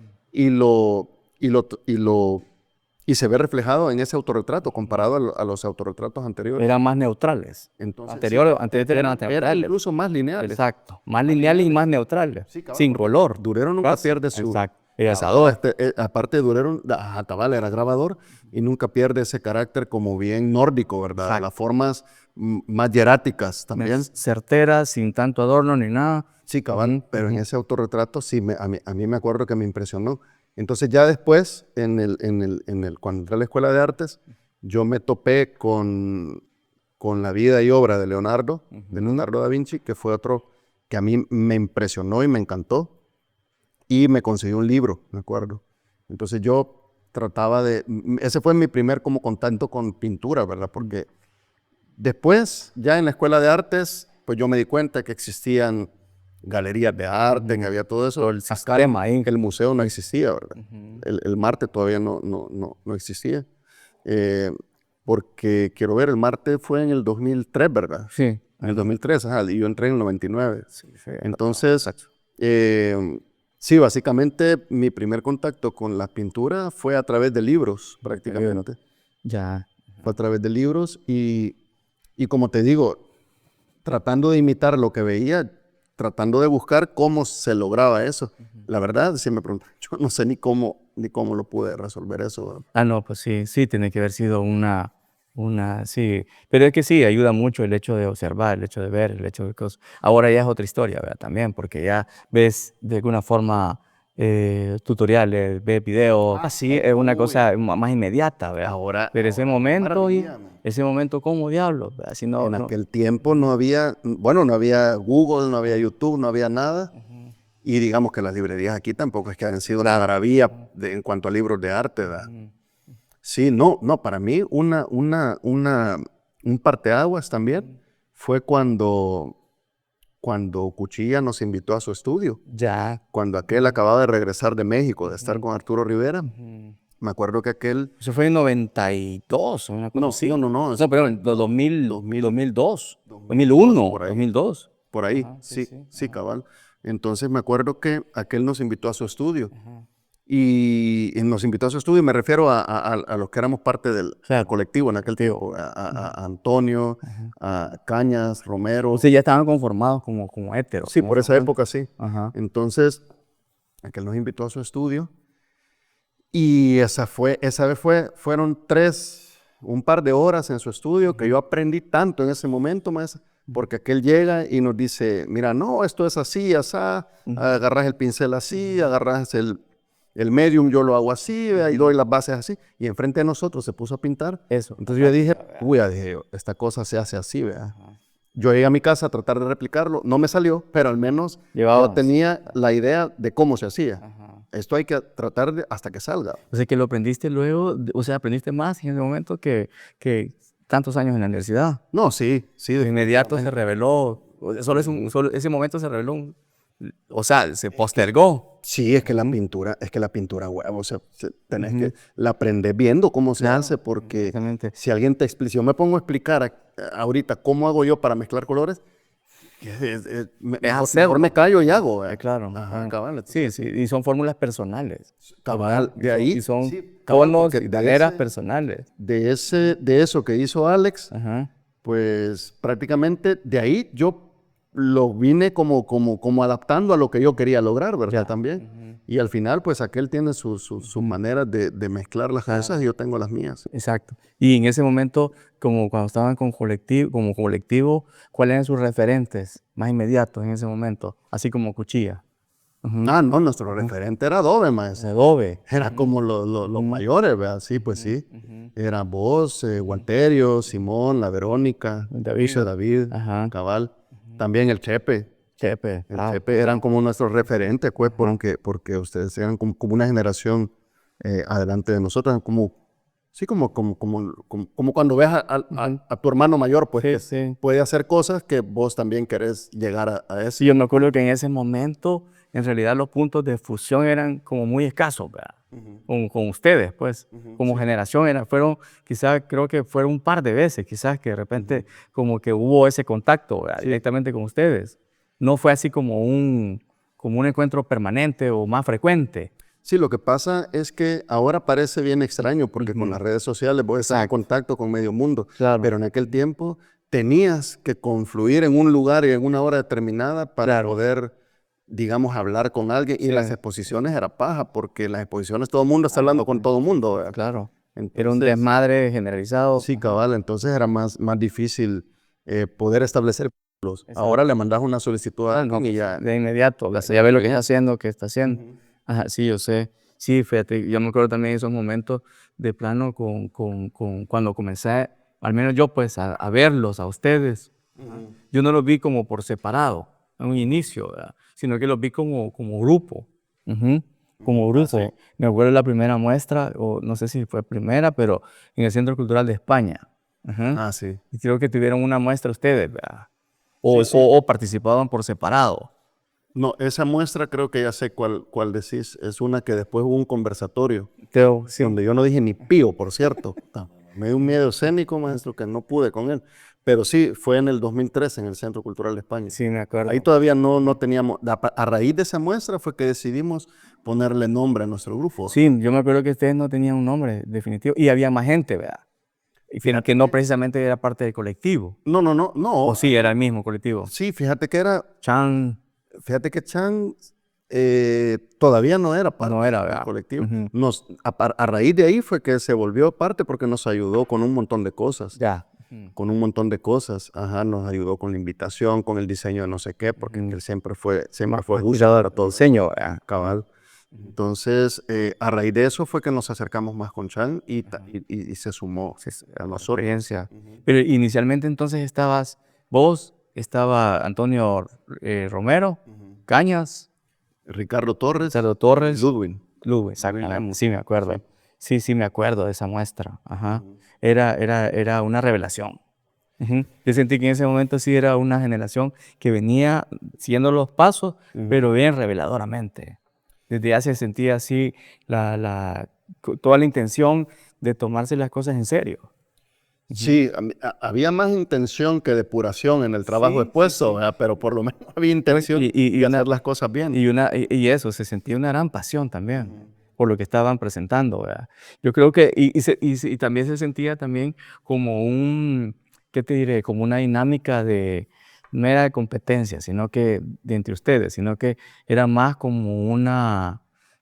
y se ve reflejado en ese autorretrato comparado a los autorretratos anteriores. Eran más neutrales. Entonces, Anteriores eran era neutrales. incluso más lineales. Exacto. Más lineales y más neutrales. Sí, cabal, sin color. Durero nunca pierde su... Exacto. Y asador. aparte de Durero, cabal, era grabador y nunca pierde ese carácter como bien nórdico, ¿verdad? Exacto. Las formas más hieráticas también. Certeras, sin tanto adorno ni nada. Sí, cabal, pero en ese autorretrato sí, a mí me acuerdo que me impresionó. Entonces ya después, cuando entré a la Escuela de Artes, yo me topé con la vida y obra de Leonardo da Vinci, que fue otro que a mí me impresionó y me encantó. Y me conseguí un libro, me acuerdo. Entonces yo trataba ese fue mi primer como contacto con pintura, ¿verdad? Porque después, ya en la Escuela de Artes, pues yo me di cuenta que existían galerías de arte, que había todo eso. El sistema ahí. El museo no existía, ¿verdad? El Marte todavía no existía. Porque quiero ver, el Marte fue en el 2003, ¿verdad? Sí. En el 2003, y yo entré en el 99. Sí, Entonces, sí, básicamente mi primer contacto con la pintura fue a través de libros, prácticamente. Ya. Fue a través de libros y como te digo, tratando de imitar lo que veía, tratando de buscar cómo se lograba eso. La verdad, si me preguntan, yo no sé ni cómo lo pude resolver eso, ¿verdad? Ah, no, pues sí, tiene que haber sido sí. Pero es que sí, ayuda mucho el hecho de observar, el hecho de ver, el hecho de cosas. Ahora ya es otra historia, ¿verdad? También, porque ya ves de alguna forma tutoriales, ves videos. Sí, es una cosa más inmediata, ¿verdad? Pero ese momento, ¿cómo diablos? Así no, en aquel tiempo no había Google, no había YouTube, no había nada. Y digamos que las librerías aquí tampoco es que hayan sido una maravilla en cuanto a libros de arte, ¿verdad? Sí, no, para mí un parteaguas también fue cuando Cuchilla nos invitó a su estudio. Ya. Cuando aquel acababa de regresar de México, de estar con Arturo Rivera. Me acuerdo que aquel... Eso fue en 92, una cosa así. No. O sea, perdón, 2002, 2001, por ahí. 2002. Por ahí, Ajá, sí, cabal. Entonces me acuerdo que aquel nos invitó a su estudio. Y nos invitó a su estudio, y me refiero a los que éramos parte del colectivo en aquel tiempo, a Antonio, a Cañas, Romero. Entonces ya estaban conformados como héteros. Sí, por esa época sí. Ajá. Entonces, aquel nos invitó a su estudio y esa vez fueron un par de horas en su estudio que yo aprendí tanto en ese momento, maestra, porque aquel llega y nos dice, mira, no, esto es así, asá, agarras el pincel así, agarras el medium, yo lo hago así, y doy las bases así, y enfrente de nosotros se puso a pintar. Eso. Entonces yo dije, esta cosa se hace así, ¿verdad? Yo llegué a mi casa a tratar de replicarlo, no me salió, pero al menos Llevabas. yo tenía la idea de cómo se hacía. Ajá. Esto hay que tratar de hasta que salga. O sea, que lo aprendiste luego, o sea, aprendiste más en ese momento que tantos años en la universidad. No, sí, sí. De inmediato se reveló, solo ese momento se reveló, o sea, se postergó. Sí, es que la pintura, huevo, o sea, tenés que la aprendes viendo cómo se hace, porque Exactamente. si alguien te explica, si yo me pongo a explicar ahorita cómo hago yo para mezclar colores, mejor me callo y hago. Claro. Ajá, cabal. Sí, sí, y son fórmulas personales. Cabal, de ahí. Y son Sí, cabal, tonos porque y maneras personales. de eso que hizo Alex, Ajá. pues prácticamente de ahí yo lo vine como adaptando a lo que yo quería lograr, ¿verdad? También. Y al final, pues aquel tiene sus maneras de mezclar las cosas y yo tengo las mías. Exacto. Y en ese momento, como cuando estaban como colectivo, ¿cuáles eran sus referentes más inmediatos en ese momento? Así como Cuchilla. Ah, no, nuestro referente era Adobe, maestro. Adobe. Era como los mayores, ¿verdad? Sí, pues sí. Era vos, Walterio, Simón, la Verónica, David, Ajá. Cabal. También el Chepe. Chepe. El Chepe eran como nuestros referentes, pues, porque ustedes eran como una generación adelante de nosotros, como cuando ves a tu hermano mayor, pues, que Sí. puede hacer cosas que vos también querés llegar a eso. Sí, yo me acuerdo que en ese momento, en realidad, los puntos de fusión eran como muy escasos, ¿verdad? Con ustedes, pues, como generación, quizás creo que fueron un par de veces, quizás que de repente como que hubo ese contacto, ¿verdad? Directamente con ustedes. No fue así como un encuentro permanente o más frecuente. Sí, lo que pasa es que ahora parece bien extraño porque con las redes sociales vos estás en contacto con medio mundo, Claro. pero en aquel tiempo tenías que confluir en un lugar y en una hora determinada para poder, digamos, hablar con alguien. Y las exposiciones era paja porque en las exposiciones todo el mundo está hablando con todo el mundo, ¿verdad? Claro. Entonces, Era un desmadre generalizado. sí, cabal, entonces era más difícil poder establecer vínculos. Ahora le mandas una solicitud a alguien y ya. De inmediato, o sea, ya ve lo que está haciendo, qué está haciendo. Ajá, sí, yo sé. Sí, fíjate, yo me acuerdo también de esos momentos de plano cuando comencé, al menos yo pues, a verlos a ustedes. Yo no los vi como por separado, en un inicio, ¿verdad? Sino que los vi como grupo. Como grupo. Sí. Me acuerdo de la primera muestra, o no sé si fue primera, pero en el Centro Cultural de España. Ah, sí. Y creo que tuvieron una muestra ustedes, ¿verdad? O participaban por separado. No, esa muestra creo que ya sé cuál decís. Es una que después hubo un conversatorio. Creo, sí. Donde yo no dije ni pío, por cierto. Me dio un miedo escénico, maestro, que no pude con él. Pero sí, fue en el 2013 en el Centro Cultural de España. Sí, me acuerdo. Ahí todavía no teníamos, a raíz de esa muestra fue que decidimos ponerle nombre a nuestro grupo. Sí, yo me acuerdo que ustedes no tenían un nombre definitivo y había más gente, ¿verdad? Y fíjate que no precisamente era parte del colectivo. No. O sí, era el mismo colectivo. Sí, fíjate que Chan todavía no era parte del colectivo. A raíz de ahí fue que se volvió parte porque nos ayudó con un montón de cosas. Ya. Con un montón de cosas. Ajá, nos ayudó con la invitación, con el diseño de no sé qué, porque él siempre fue justo para todo diseño, cabal. Entonces, a raíz de eso fue que nos acercamos más con Chan y se sumó a nosotros. experiencia. Pero inicialmente entonces estabas vos, estaba Antonio Romero, Cañas, Ricardo Torres, Ludwig, exactamente, sí me acuerdo. Sí, me acuerdo de esa muestra. Ajá. Era una revelación. Yo sentí que en ese momento sí era una generación que venía siguiendo los pasos, pero bien reveladoramente. Desde ya se sentía así toda la intención de tomarse las cosas en serio. Sí, había más intención que depuración en el trabajo expuesto, ¿verdad? Pero por lo menos había intención de hacer las cosas bien. Y eso, se sentía una gran pasión también por lo que estaban presentando, ¿verdad? Yo creo que, y también se sentía también como ¿qué te diré? Como una dinámica no era de competencia, sino que de entre ustedes, sino que era más como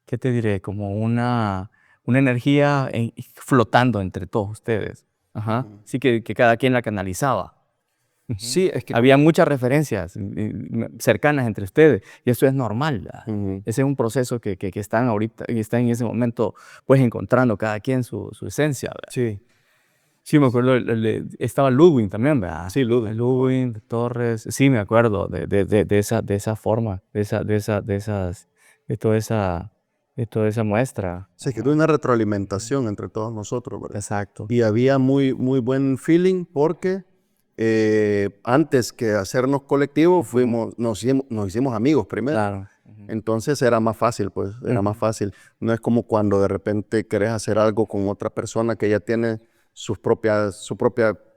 ¿qué te diré? Como una energía flotando entre todos ustedes. Ajá. Sí, que cada quien la canalizaba. Sí, es que había muchas referencias cercanas entre ustedes y eso es normal. Ese es un proceso que están ahorita y están en ese momento pues encontrando cada quien su esencia. ¿Verdad? Sí. Sí, me acuerdo, estaba Ludwig también, ¿verdad? Sí, Ludwig. Ludwig, Torres, sí, me acuerdo de esa forma, de toda esa muestra. Se quedó una retroalimentación entre todos nosotros, ¿verdad? Exacto. Y había muy, muy buen feeling porque antes que hacernos colectivo, nos hicimos amigos primero. Claro. Entonces era más fácil, pues, era más fácil. No es como cuando de repente querés hacer algo con otra persona que ya tiene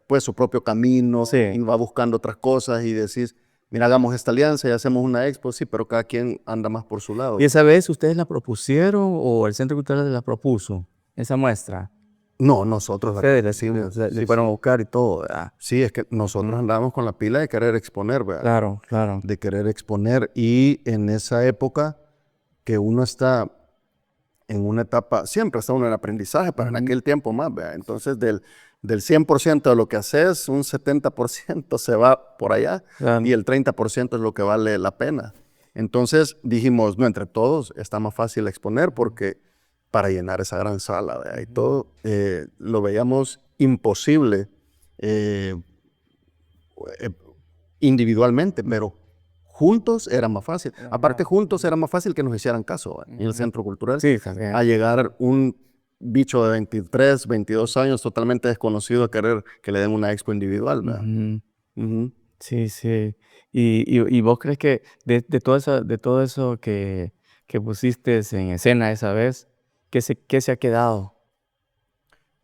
pues, su propio camino Sí. y va buscando otras cosas y decís, mira, hagamos esta alianza y hacemos una expo, sí, pero cada quien anda más por su lado. ¿Y esa vez ustedes la propusieron o el Centro Cultural la propuso, esa muestra? No, nosotros la Ustedes propusimos. le Sí, fueron a sí. buscar y todo, ¿verdad? Sí, es que nosotros andábamos con la pila de querer exponer, ¿verdad? Claro, claro. De querer exponer. Y en esa época que uno está en una etapa, siempre está uno en aprendizaje, pero en aquel tiempo más, ¿verdad? Entonces del 100% de lo que haces, un 70% se va por allá Claro. y el 30% es lo que vale la pena. Entonces dijimos, no, entre todos está más fácil exponer porque para llenar esa gran sala, ¿verdad? Y todo lo veíamos imposible individualmente, pero juntos era más fácil. Aparte, juntos era más fácil que nos hicieran caso, ¿verdad? En el Centro Cultural. Sí, también. A llegar un bicho de 23, 22 años totalmente desconocido a querer que le den una expo individual, ¿verdad? Sí, sí. Y vos crees que de todo eso que pusiste en escena esa vez, qué se ha quedado?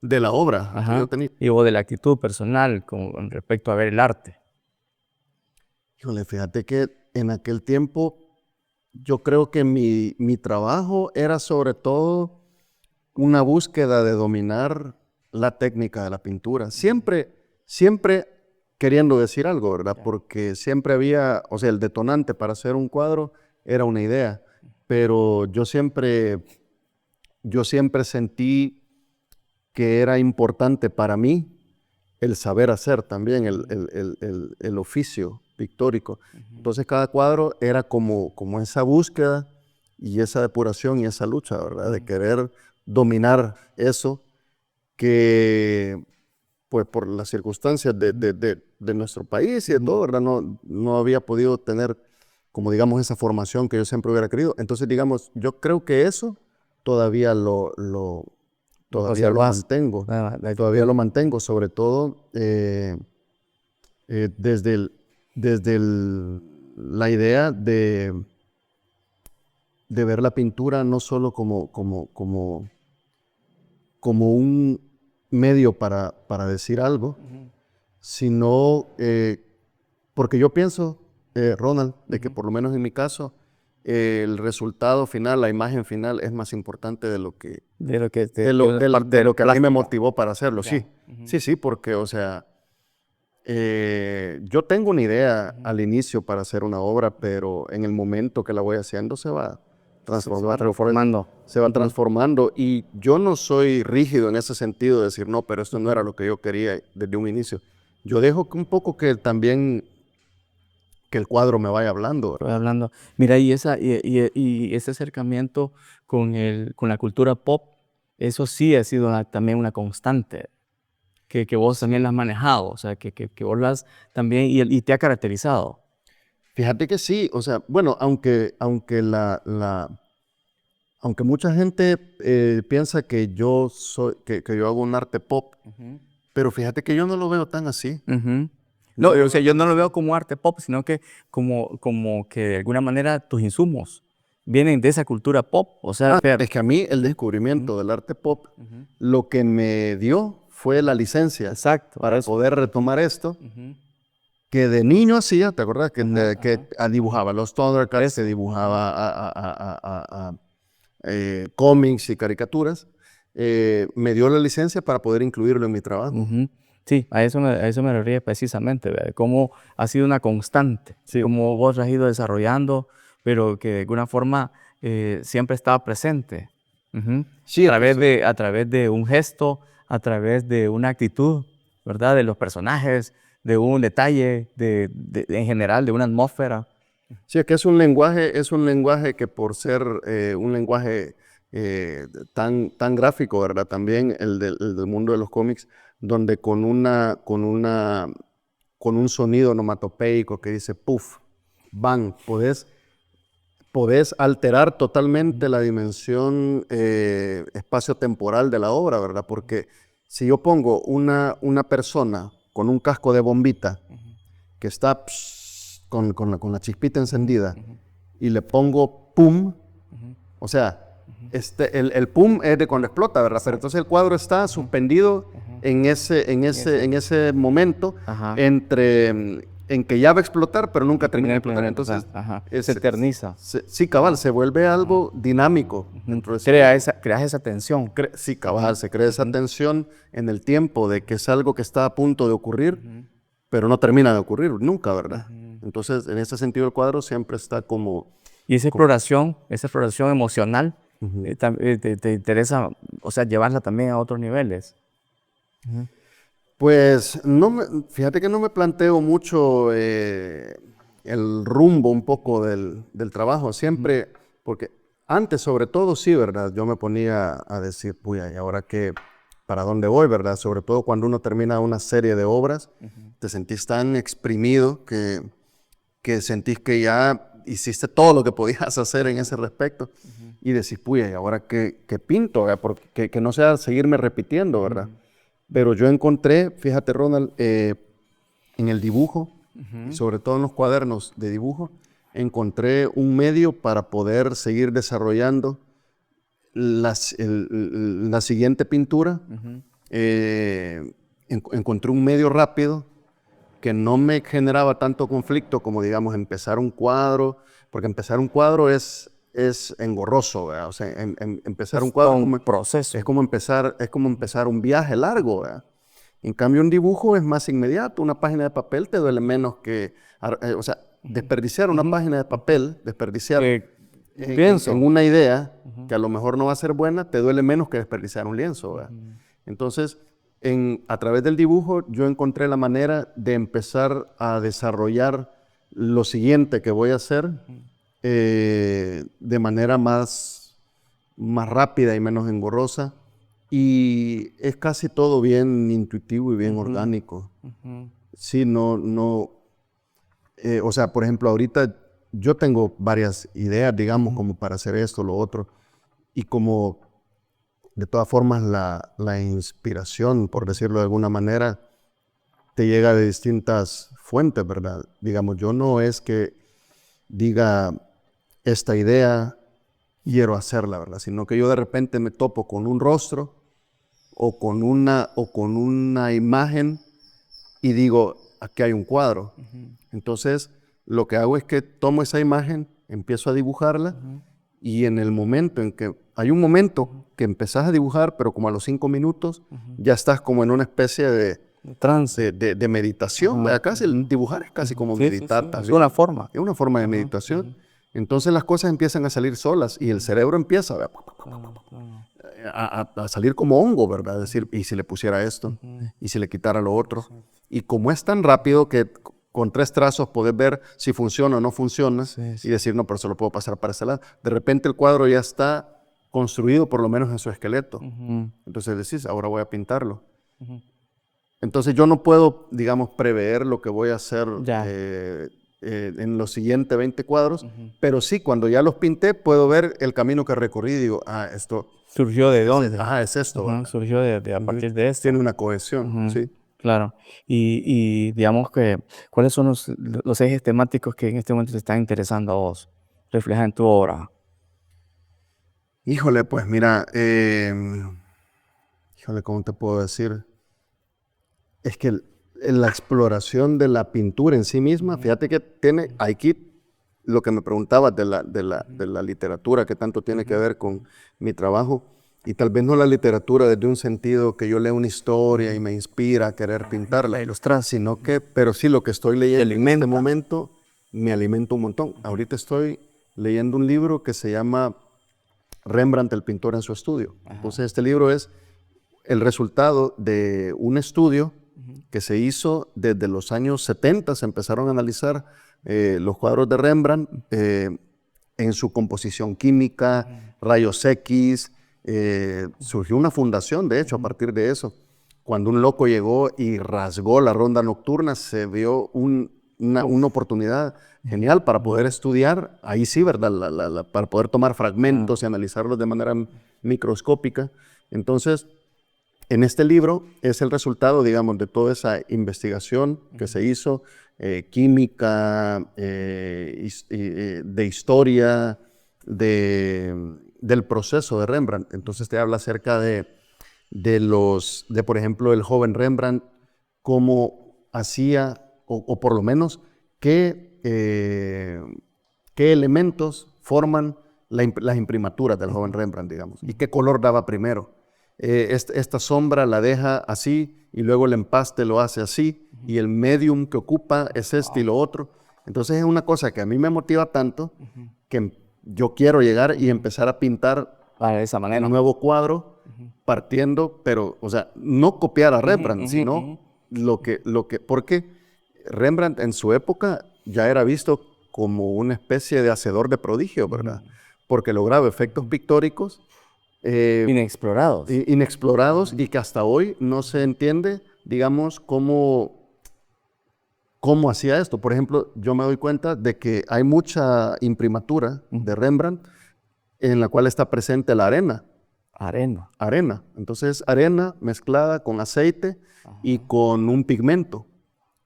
De la obra que yo Ajá. tenía. Y vos de la actitud personal con respecto a ver el arte. Híjole, fíjate que en aquel tiempo yo creo que mi trabajo era sobre todo una búsqueda de dominar la técnica de la pintura. Siempre queriendo decir algo, ¿verdad? Porque siempre había, o sea, el detonante para hacer un cuadro era una idea, pero yo siempre sentí que era importante para mí el saber hacer también, el oficio pictórico. Entonces cada cuadro era como esa búsqueda y esa depuración y esa lucha, ¿verdad? De querer dominar eso que, pues por las circunstancias de nuestro país y de todo, ¿verdad? No había podido tener, como digamos, esa formación que yo siempre hubiera querido. Entonces, digamos, yo creo que eso todavía todavía lo Conservás mantengo. la Todavía actitud. lo mantengo, sobre todo desde la idea de ver la pintura no solo como un medio para decir algo, sino porque yo pienso, Ronald, de que por lo menos en mi caso, el resultado final, la imagen final es más importante de lo que, De lo que de lo que a mí me motivó para hacerlo, Ya. sí, sí, porque, o sea, yo tengo una idea al inicio para hacer una obra, pero en el momento que la voy haciendo se va transformando. se va transformando y yo no soy rígido en ese sentido de decir, no, pero esto no era lo que yo quería desde un inicio. Yo dejo que un poco que también que el cuadro me vaya hablando. Estoy hablando. Mira, y ese acercamiento con la cultura pop, eso sí ha sido también una constante, que vos también la has manejado, o sea, que vos la has también, y te ha caracterizado. Fíjate que sí, o sea, bueno, aunque mucha gente piensa que que yo hago un arte pop, pero fíjate que yo no lo veo tan así. No, o sea, yo no lo veo como arte pop, sino que como que de alguna manera tus insumos vienen de esa cultura pop, o sea, Es que a mí el descubrimiento del arte pop lo que me dio fue la licencia exacto, para eso. poder retomar esto que de niño hacía, ¿te acuerdas? Que dibujaba los Thundercats, se dibujaba cómics y caricaturas. Me dio la licencia para poder incluirlo en mi trabajo. Sí, a eso me refería precisamente, ¿verdad? Cómo ha sido una constante, Sí. cómo vos has ido desarrollando, pero que de alguna forma siempre estaba presente. Sí, A través de un gesto, a través de una actitud, ¿verdad? De los personajes, de un detalle, en general, de una atmósfera. sí, es que es un lenguaje que por ser un lenguaje tan gráfico, ¿verdad? También el del mundo de los cómics, donde con un sonido onomatopeico que dice puff, bang, podés alterar totalmente la dimensión espacio-temporal de la obra, ¿verdad? Porque si yo pongo una persona con un casco de bombita que está con la chispita encendida y le pongo pum, o sea, el pum es de cuando explota, ¿verdad? Pero entonces el cuadro está suspendido en ese momento en que ya va a explotar, pero nunca termina de explotar. Entonces, se eterniza. Sí, cabal, se vuelve algo dinámico. Creas esa tensión. Sí, cabal, se crea esa tensión en el tiempo de que es algo que está a punto de ocurrir, pero no termina de ocurrir nunca, ¿verdad? Entonces, en ese sentido, el cuadro siempre está como... Y esa exploración emocional, te interesa, o sea, llevarla también a otros niveles. Pues, fíjate que no me planteo mucho el rumbo un poco del trabajo, siempre, porque antes sobre todo sí, ¿verdad? Yo me ponía a decir, puya, ¿y ahora qué? ¿Para dónde voy, verdad? Sobre todo cuando uno termina una serie de obras, te sentís tan exprimido que sentís que ya hiciste todo lo que podías hacer en ese respecto y decís, puya, ¿y ahora qué pinto? Porque que no sea seguirme repitiendo, ¿verdad? Pero yo encontré, fíjate Ronald, en el dibujo, y sobre todo en los cuadernos de dibujo, encontré un medio para poder seguir desarrollando la siguiente pintura. Encontré un medio rápido que no me generaba tanto conflicto como, digamos, empezar un cuadro, porque empezar un cuadro es engorroso, ¿verdad? O sea, empezar un cuadro es como empezar un viaje largo, ¿verdad? En cambio, un dibujo es más inmediato. Una página de papel te duele menos que... o sea, desperdiciar una página de papel, en una idea que a lo mejor no va a ser buena, te duele menos que desperdiciar un lienzo, ¿verdad? Entonces, a través del dibujo, yo encontré la manera de empezar a desarrollar lo siguiente que voy a hacer de manera más rápida y menos engorrosa. Y es casi todo bien intuitivo y bien orgánico. Sí, o sea, por ejemplo, ahorita yo tengo varias ideas, digamos, como para hacer esto, lo otro. Y como, de todas formas, la inspiración, por decirlo de alguna manera, te llega de distintas fuentes, ¿verdad? Digamos, yo no es que diga esta idea, quiero hacerla, ¿verdad? Sino que yo de repente me topo con un rostro o con una imagen y digo, aquí hay un cuadro. Entonces, lo que hago es que tomo esa imagen, empiezo a dibujarla y en el momento en que hay un momento que empezás a dibujar, pero como a los 5 minutos ya estás como en una especie de trance, de meditación. Casi el dibujar es casi como meditar. Sí. Es una forma. Es una forma de meditación. Entonces las cosas empiezan a salir solas y el cerebro empieza a salir como hongo, ¿verdad? Es decir, ¿y si le pusiera esto? ¿Y si le quitara lo otro? Y como es tan rápido que con 3 trazos podés ver si funciona o no funciona y decir, no, pero se lo puedo pasar para ese lado. De repente el cuadro ya está construido por lo menos en su esqueleto. Entonces decís, ahora voy a pintarlo. Entonces yo no puedo, digamos, prever lo que voy a hacer en los siguientes 20 cuadros, pero sí, cuando ya los pinté, puedo ver el camino que recorrí y digo, esto... ¿Surgió de dónde? Es esto. Surgió a partir de esto. Tiene una cohesión, sí. Claro. Y digamos que, ¿cuáles son los ejes temáticos que en este momento te están interesando a vos? Reflejar en tu obra. Híjole, pues mira, ¿cómo te puedo decir? Es que la exploración de la pintura en sí misma, fíjate que tiene, aquí lo que me preguntabas de la literatura, que tanto tiene que ver con mi trabajo, y tal vez no la literatura desde un sentido que yo leo una historia y me inspira a querer pintarla, ilustrar, sino que, pero sí lo que estoy leyendo en este momento me alimenta un montón. Ahorita estoy leyendo un libro que se llama Rembrandt, el pintor en su estudio. Entonces este libro es el resultado de un estudio que se hizo desde los años 70, se empezaron a analizar los cuadros de Rembrandt en su composición química, rayos X, surgió una fundación, de hecho, a partir de eso. Cuando un loco llegó y rasgó la ronda nocturna, se vio una oportunidad genial para poder estudiar, ahí sí, ¿verdad? Para poder tomar fragmentos y analizarlos de manera microscópica. Entonces, en este libro es el resultado, digamos, de toda esa investigación que se hizo, química, de historia, del proceso de Rembrandt. Entonces te habla acerca por ejemplo, el joven Rembrandt, cómo hacía, o por lo menos, qué elementos forman las imprimaturas del joven Rembrandt, digamos, y qué color daba primero. Esta sombra la deja así y luego el empaste lo hace así y el medium que ocupa es este y lo otro. Entonces es una cosa que a mí me motiva tanto que yo quiero llegar y empezar a pintar de esa manera. un nuevo cuadro partiendo, pero, o sea, no copiar a Rembrandt, sino porque Rembrandt en su época ya era visto como una especie de hacedor de prodigio, ¿verdad? Porque lograba efectos pictóricos inexplorados y que hasta hoy no se entiende, digamos, cómo hacía esto. Por ejemplo, yo me doy cuenta de que hay mucha imprimatura de Rembrandt en la cual está presente la arena. Arena. Entonces, arena mezclada con aceite y con un pigmento.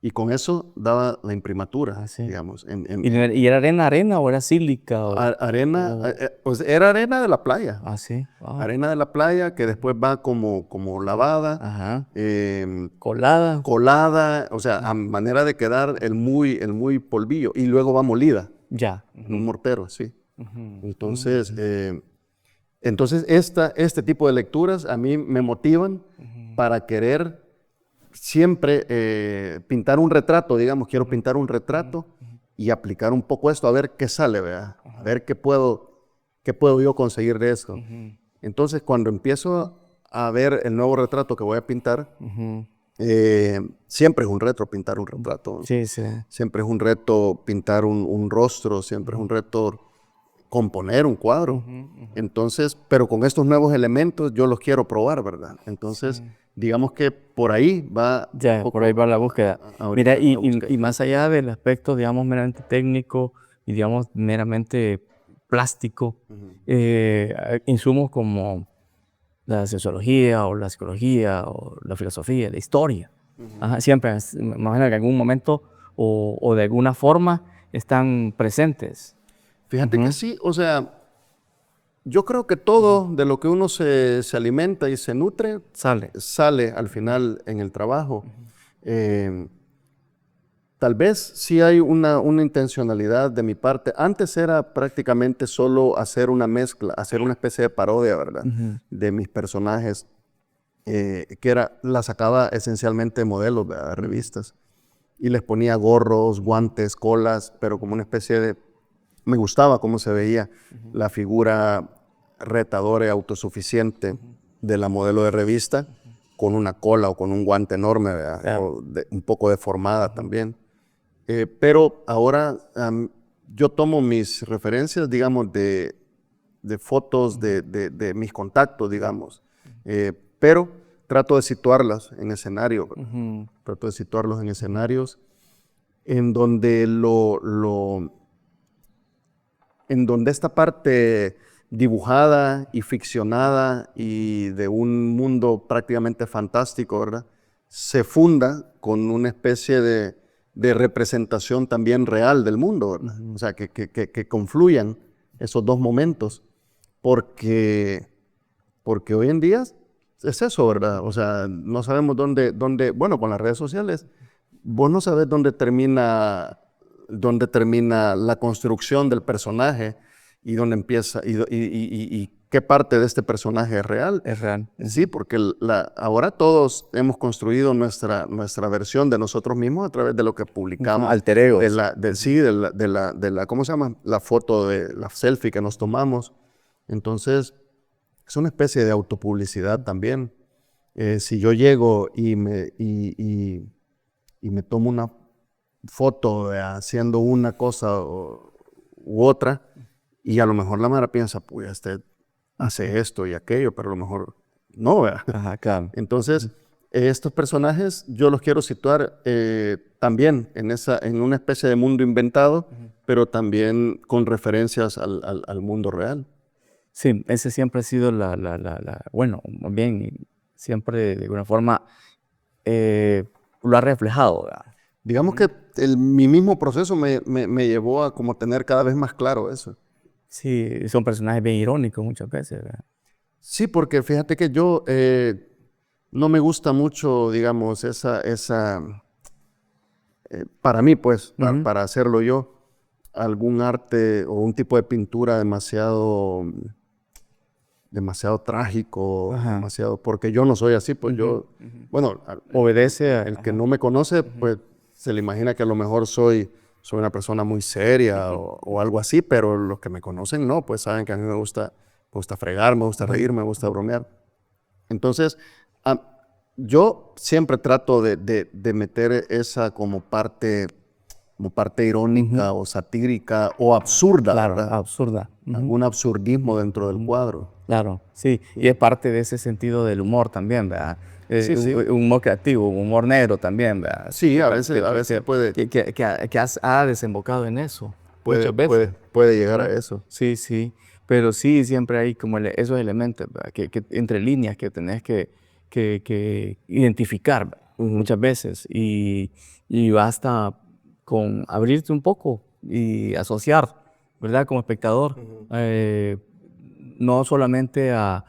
Y con eso daba la imprimatura, digamos. ¿Y era arena o era sílica? Arena, pues era arena de la playa. Wow. Arena de la playa que después va como lavada. Colada, o sea, a manera de quedar el muy polvillo. Y luego va molida. Ya. En un mortero, sí. Entonces, este tipo de lecturas a mí me motivan para querer siempre pintar un retrato, digamos, quiero pintar un retrato y aplicar un poco esto, a ver qué sale, ¿verdad? A ver qué puedo yo conseguir de esto. Entonces, cuando empiezo a ver el nuevo retrato que voy a pintar, siempre es un reto pintar un retrato. Sí. Siempre es un reto pintar un rostro, siempre es un reto componer un cuadro. Entonces, pero con estos nuevos elementos yo los quiero probar, ¿verdad? Entonces, digamos que por ahí va... por ahí va la búsqueda. Mira, y más allá del aspecto, digamos, meramente técnico y, digamos, meramente plástico, insumos como la sociología o la psicología o la filosofía, la historia, siempre, me imagino que en algún momento o de alguna forma están presentes. Fíjate que sí, o sea, yo creo que todo de lo que uno se alimenta y se nutre sale al final en el trabajo. Tal vez sí hay una intencionalidad de mi parte. Antes era prácticamente solo hacer una mezcla, hacer una especie de parodia, ¿verdad? De mis personajes, la sacaba esencialmente de modelos, ¿verdad? De revistas. Y les ponía gorros, guantes, colas, pero como una especie de... Me gustaba cómo se veía la figura retadora y autosuficiente de la modelo de revista con una cola o con un guante enorme, ¿verdad? Un poco deformada también. Pero ahora yo tomo mis referencias, digamos, de fotos de mis contactos, digamos, pero trato de situarlas en escenario, trato de situarlos en escenarios en donde en donde esta parte dibujada y ficcionada y de un mundo prácticamente fantástico, ¿verdad? Se funda con una especie de representación también real del mundo, ¿verdad? O sea, que confluyan esos dos momentos, porque hoy en día es eso, ¿verdad? O sea, no sabemos dónde, bueno, con las redes sociales, vos no sabes dónde termina la construcción del personaje y dónde empieza y qué parte de este personaje es real. Es real. Sí, porque ahora todos hemos construido nuestra versión de nosotros mismos a través de lo que publicamos. Alter egos. ¿Cómo se llama? La foto de la selfie que nos tomamos. Entonces, es una especie de autopublicidad también. Si yo llego y me tomo una foto haciendo una cosa u otra, y a lo mejor la mara piensa, pues hace esto y aquello, pero a lo mejor no, ¿verdad? Ajá, claro. Entonces, estos personajes yo los quiero situar también en una especie de mundo inventado, pero también con referencias al mundo real. Sí, ese siempre ha sido bueno, más bien, siempre de alguna forma lo ha reflejado, ¿verdad? Digamos que mi mismo proceso me llevó a como tener cada vez más claro eso. Sí, son personajes bien irónicos muchas veces, ¿verdad? Sí, porque fíjate que yo no me gusta mucho, digamos, para mí, pues, para hacerlo yo, algún arte o un tipo de pintura demasiado trágico, Ajá. demasiado, porque yo no soy así, pues yo, bueno, Obedece a... el que Ajá. no me conoce, pues se le imagina que a lo mejor soy una persona muy seria o algo así, pero los que me conocen no, pues saben que a mí me gusta fregar, me gusta reír, me gusta bromear. Entonces, ah, yo siempre trato de meter esa como parte Ujú. irónica o satírica o absurda, Claro, ¿verdad? absurda. Ujú. Algún absurdismo dentro del cuadro. Claro, sí, y es parte de ese sentido del humor también, ¿verdad? Sí, sí. Un humor creativo, un humor negro también, ¿verdad? Sí, a veces Ha desembocado en eso muchas veces. puede llegar a ¿No? eso. Sí, sí, pero sí, siempre hay como esos elementos, ¿verdad? Que entre líneas que tenés que identificar, ¿verdad? Muchas veces, y basta con abrirte un poco y asociar, ¿verdad? Como espectador, eh, no solamente a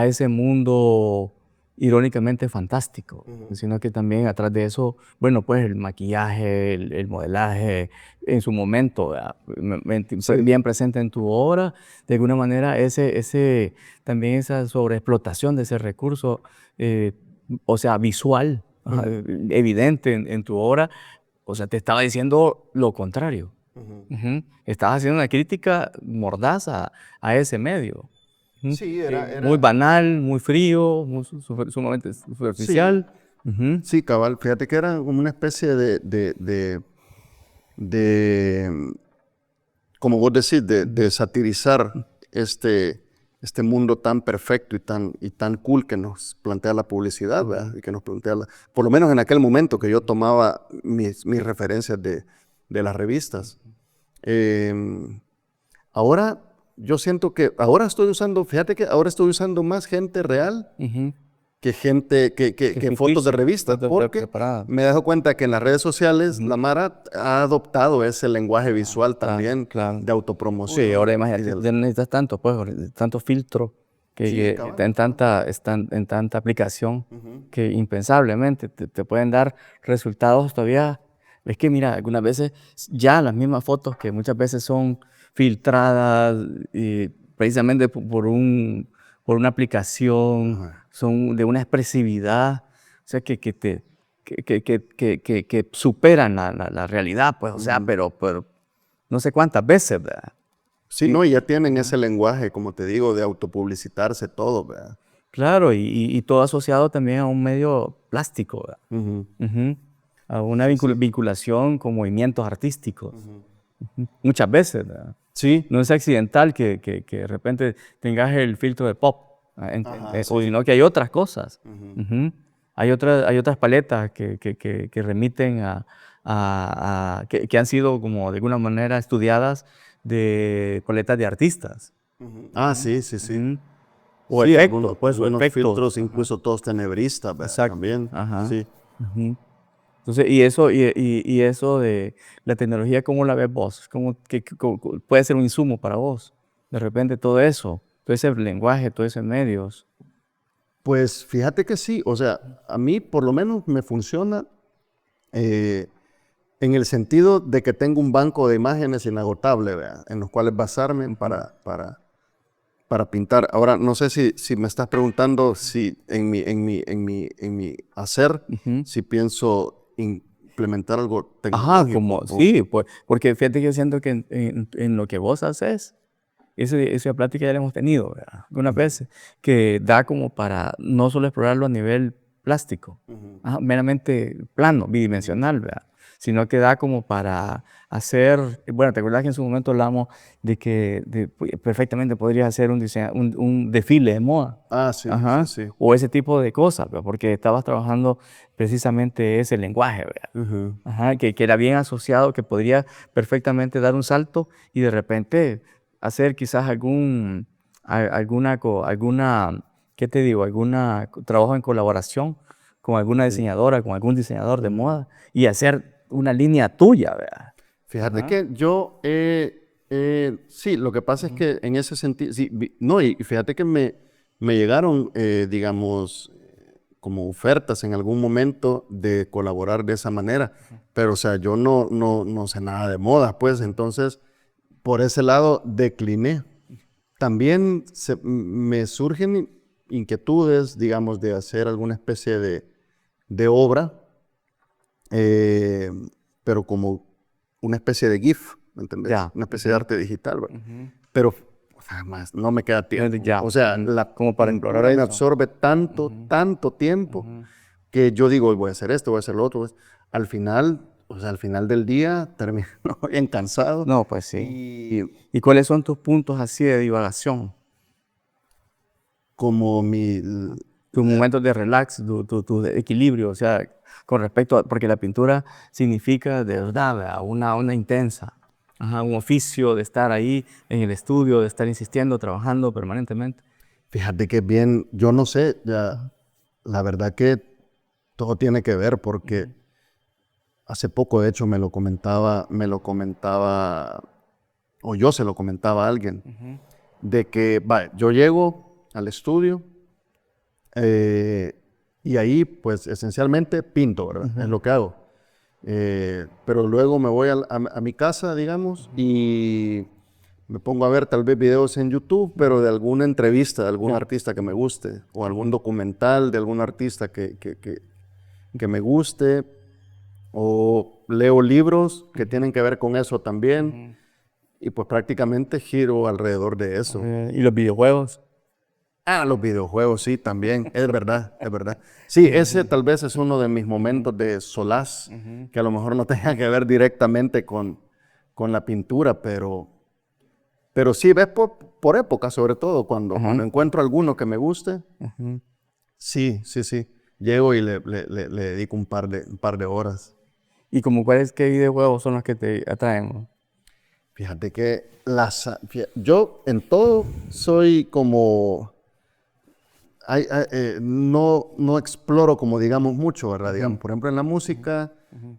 ese mundo irónicamente fantástico, sino que también atrás de eso, bueno, pues el maquillaje, el modelaje, en su momento, ¿verdad? Sí. Bien presente en tu obra, de alguna manera también esa sobreexplotación de ese recurso, o sea, visual, ajá, evidente en tu obra, o sea, te estaba diciendo lo contrario. Ujú. Estabas haciendo una crítica mordaz a ese medio. Ujú. Sí, Muy banal, muy frío, sumamente sí, superficial. Ujú. sí, cabal. Fíjate que era como una especie de, como vos decís, de satirizar este mundo tan perfecto y tan cool que nos plantea la publicidad, ¿verdad? Y que nos plantea, por lo menos en aquel momento que yo tomaba mis referencias de las revistas. Eh, Ahora yo siento que fíjate que ahora estoy usando más gente real Ujú. que gente, Qué que fotos de ficticio, revistas, porque preparada. me he dado cuenta que en las redes sociales Ujú. la Mara ha adoptado ese lenguaje visual Claro, también claro. de Sí, ahora autopromoción y imagínate, ya no necesitas tanto, pues, tanto filtro, Sí, que cabal. están en tanta aplicación, Ujú. que impensablemente te pueden dar resultados todavía. Es que mira, algunas veces ya las mismas fotos que muchas veces son filtradas y precisamente por una aplicación, Ajá. son de una expresividad, o sea, que superan la realidad, pues, o sea, Ujú. pero no sé cuántas veces, ¿verdad? Sí, Y- no, y ya tienen Ajá. ese lenguaje, como te digo, de autopublicitarse todo, ¿verdad? Claro, y todo asociado también a un medio plástico, ¿verdad? Ujú. Ujú. A una Sí, sí. vinculación con movimientos artísticos. Ujú. Ujú. Muchas veces, ¿verdad? Sí. No es accidental que de repente tengas el filtro de pop en Ajá, eso, sí. sino que hay otras cosas. Ujú. Ujú. Hay otras paletas que remiten que han sido como de alguna manera estudiadas de paletas de artistas. Ujú. Ah, Ujú, sí, sí, sí. ujú. O Sí, efectos, pues, o algunos efectos. filtros, Ajá. incluso todos tenebristas, ¿verdad? Exacto. También, Ajá. sí. Ujú. Entonces, y eso de la tecnología, ¿cómo la ves vos? ¿Cómo, puede ser un insumo para vos? De repente todo eso, todo ese lenguaje, todos esos medios. Pues fíjate que sí, o sea, a mí por lo menos me funciona eh, en el sentido de que tengo un banco de imágenes inagotable, ¿verdad? En los cuales basarme Ujú. para pintar. Ahora, no sé si me estás preguntando si en mi hacer, Ujú. si pienso implementar algo Ajá, tecnológico. como, sí, pues, porque fíjate que yo siento que en lo que vos haces, esa plática ya la hemos tenido, ¿verdad? Algunas veces, que da como para no solo explorarlo a nivel plástico, Ujú, ajá, meramente plano, ujú, bidimensional, ¿verdad? sino que da como para hacer, bueno, ¿te acuerdas que en su momento hablamos de que perfectamente podrías hacer un desfile de moda? Ah, sí, sí, Ajá. sí. O ese tipo de cosas, ¿verdad? Porque estabas trabajando precisamente ese lenguaje, ¿verdad? Ujú. Ajá, que era bien asociado, que podría perfectamente dar un salto y de repente hacer quizás alguna, ¿qué te digo? Alguna trabajo en colaboración con alguna Sí. diseñadora, con algún diseñador de Ujú. moda y hacer una línea tuya, ¿verdad? Fíjate Ajá. que yo, sí, lo que pasa es Ujú. que en ese sentido, sí, no, y fíjate que me llegaron, digamos, como ofertas en algún momento de colaborar de esa manera, pero o sea, yo no sé nada de moda, pues entonces por ese lado decliné. También me surgen inquietudes, digamos, de hacer alguna especie de obra, eh, pero como una especie de GIF, ¿me entendés? Ya. Una especie de Ujú, arte digital, ¿verdad? ujú. Pero o sea, más, no me queda tiempo. Ya. O sea, Ujú. la Como para explorar pintura me eso. absorbe tanto, Ujú, tanto tiempo ujú. que yo digo, voy a hacer esto, voy a hacer lo otro. Pues. Al final, o sea, al final del día termino bien cansado No, pues sí. y ¿Y cuáles son tus puntos así de divagación? como mi, Tus momentos de relax, tu equilibrio, o sea, con respecto a, porque la pintura significa de verdad, ¿verdad? Una intensa, ajá, un oficio de estar ahí en el estudio, de estar insistiendo, trabajando permanentemente. fíjate que bien, yo no sé, ya, la verdad que todo tiene que ver porque Ujú, hace poco, de hecho, me lo comentaba, o yo se lo comentaba a alguien, ujú. de que, va, yo llego al estudio eh, y ahí, pues, esencialmente pinto, ¿verdad? Es Ujú. lo que hago. Pero luego me voy a mi casa, digamos, y me pongo a ver tal vez videos en YouTube, pero de alguna entrevista de algún Ya. artista que me guste, o algún Ujú, documental de algún artista que me guste, o leo libros que ujú, tienen que ver con eso también, ujú. y pues prácticamente giro alrededor de eso. ¿Y los videojuegos? Ah, los videojuegos, sí, también, es verdad, es verdad. Sí, ese Ujú, tal vez es uno de mis ujú, momentos de solaz, ujú. que a lo mejor no tenga que ver directamente con la pintura, pero sí, ves por época, sobre todo, cuando Ajá, encuentro alguno que me guste, ujú. sí, sí, sí, llego y le dedico un par de horas. ¿Y como qué videojuegos son los que te atraen? Fíjate que yo en todo soy como, no exploro como digamos mucho, ¿verdad? Digamos, Ujú, por ejemplo, en la ujú, música ujú.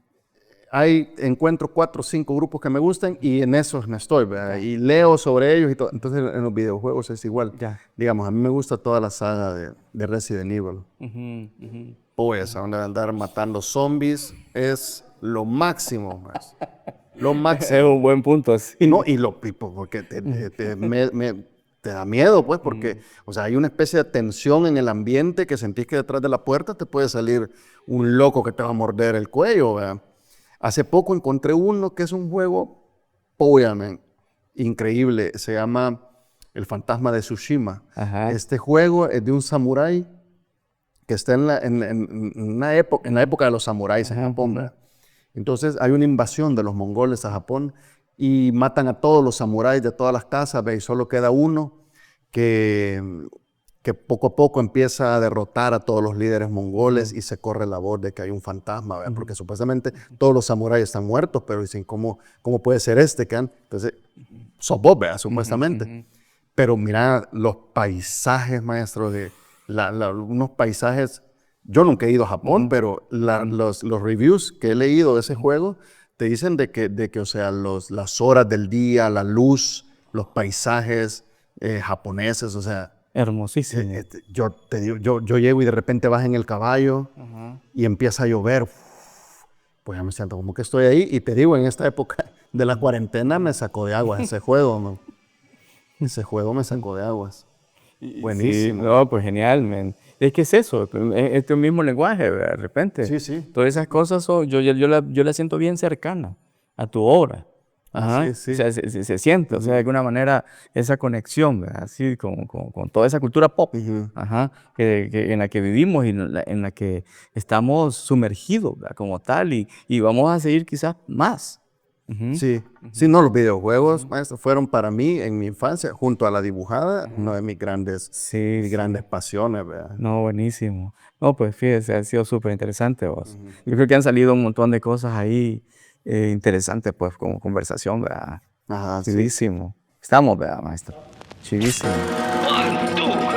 encuentro 4 o 5 grupos que me gustan y en esos me estoy, ¿verdad? Ya, Y leo sobre ellos y todo. Entonces en los videojuegos es igual. ya. Digamos, a mí me gusta toda la saga de Resident Evil. Ujú, ujú. Pues, a donde andar matando zombies es lo máximo, más. Lo Es máximo. un buen punto, No, sí. y porque Ujú, te da miedo, pues, porque, ujú. o sea, hay una especie de tensión en el ambiente que sentís que detrás de la puerta te puede salir un loco que te va a morder el cuello, ¿verdad? Hace poco encontré uno que es un juego, man, increíble, se llama El Fantasma de Tsushima. Ajá. Este juego es de un samurái que está en la época de los samuráis en Ajá, Japón, ujú. ¿verdad? Entonces hay una invasión de los mongoles a Japón y matan a todos los samuráis de todas las casas, ¿ve? Y solo queda uno que, que poco a poco empieza a derrotar a todos los líderes mongoles Ujú, y se corre la voz de que hay un fantasma, ¿ve? ujú, Porque supuestamente todos los samuráis están muertos, pero dicen, ¿cómo puede ser este? Entonces, sos vos, ¿ve? ujú, Supuestamente. ujú, Pero mira los paisajes, maestro, unos paisajes. Yo nunca he ido a Japón, ujú, pero ujú, los reviews que he leído de ese ujú. juego te dicen o sea, las horas del día, la luz, los paisajes japoneses, o sea, Hermosísimo. yo te digo, yo llego y de repente vas en el caballo Ajá. y empieza a llover. Pues ya me siento como que estoy ahí y te digo, en esta época de la cuarentena me sacó de aguas ese juego, ¿no? Ese juego me sacó de aguas. Y sí, Buenísimo. no, pues genial, man. Es que es eso, es tu mismo lenguaje, ¿verdad? De repente. Sí, sí. Todas esas cosas yo la siento bien cercana a tu obra. Ajá, Sí, sí. o sea, se siente, o sea, de alguna manera esa conexión, ¿verdad? Así con toda esa cultura pop, Ujú. ajá, en la que vivimos y en la que estamos sumergidos, ¿verdad? Como tal, y vamos a seguir quizás más. Ujú, Sí, sí, ujú, no, los videojuegos, ujú, maestro, fueron para mí en mi infancia, junto a la dibujada, una ujú. de Sí, mis grandes sí. pasiones, ¿verdad? No, buenísimo. No, pues fíjese, ha sido súper interesante vos. Ujú. Yo creo que han salido un montón de cosas ahí interesantes, pues, como conversación, ¿verdad? Ajá, sí. Chidísimo. Estamos, ¿verdad, maestro? Chidísimo. One, two.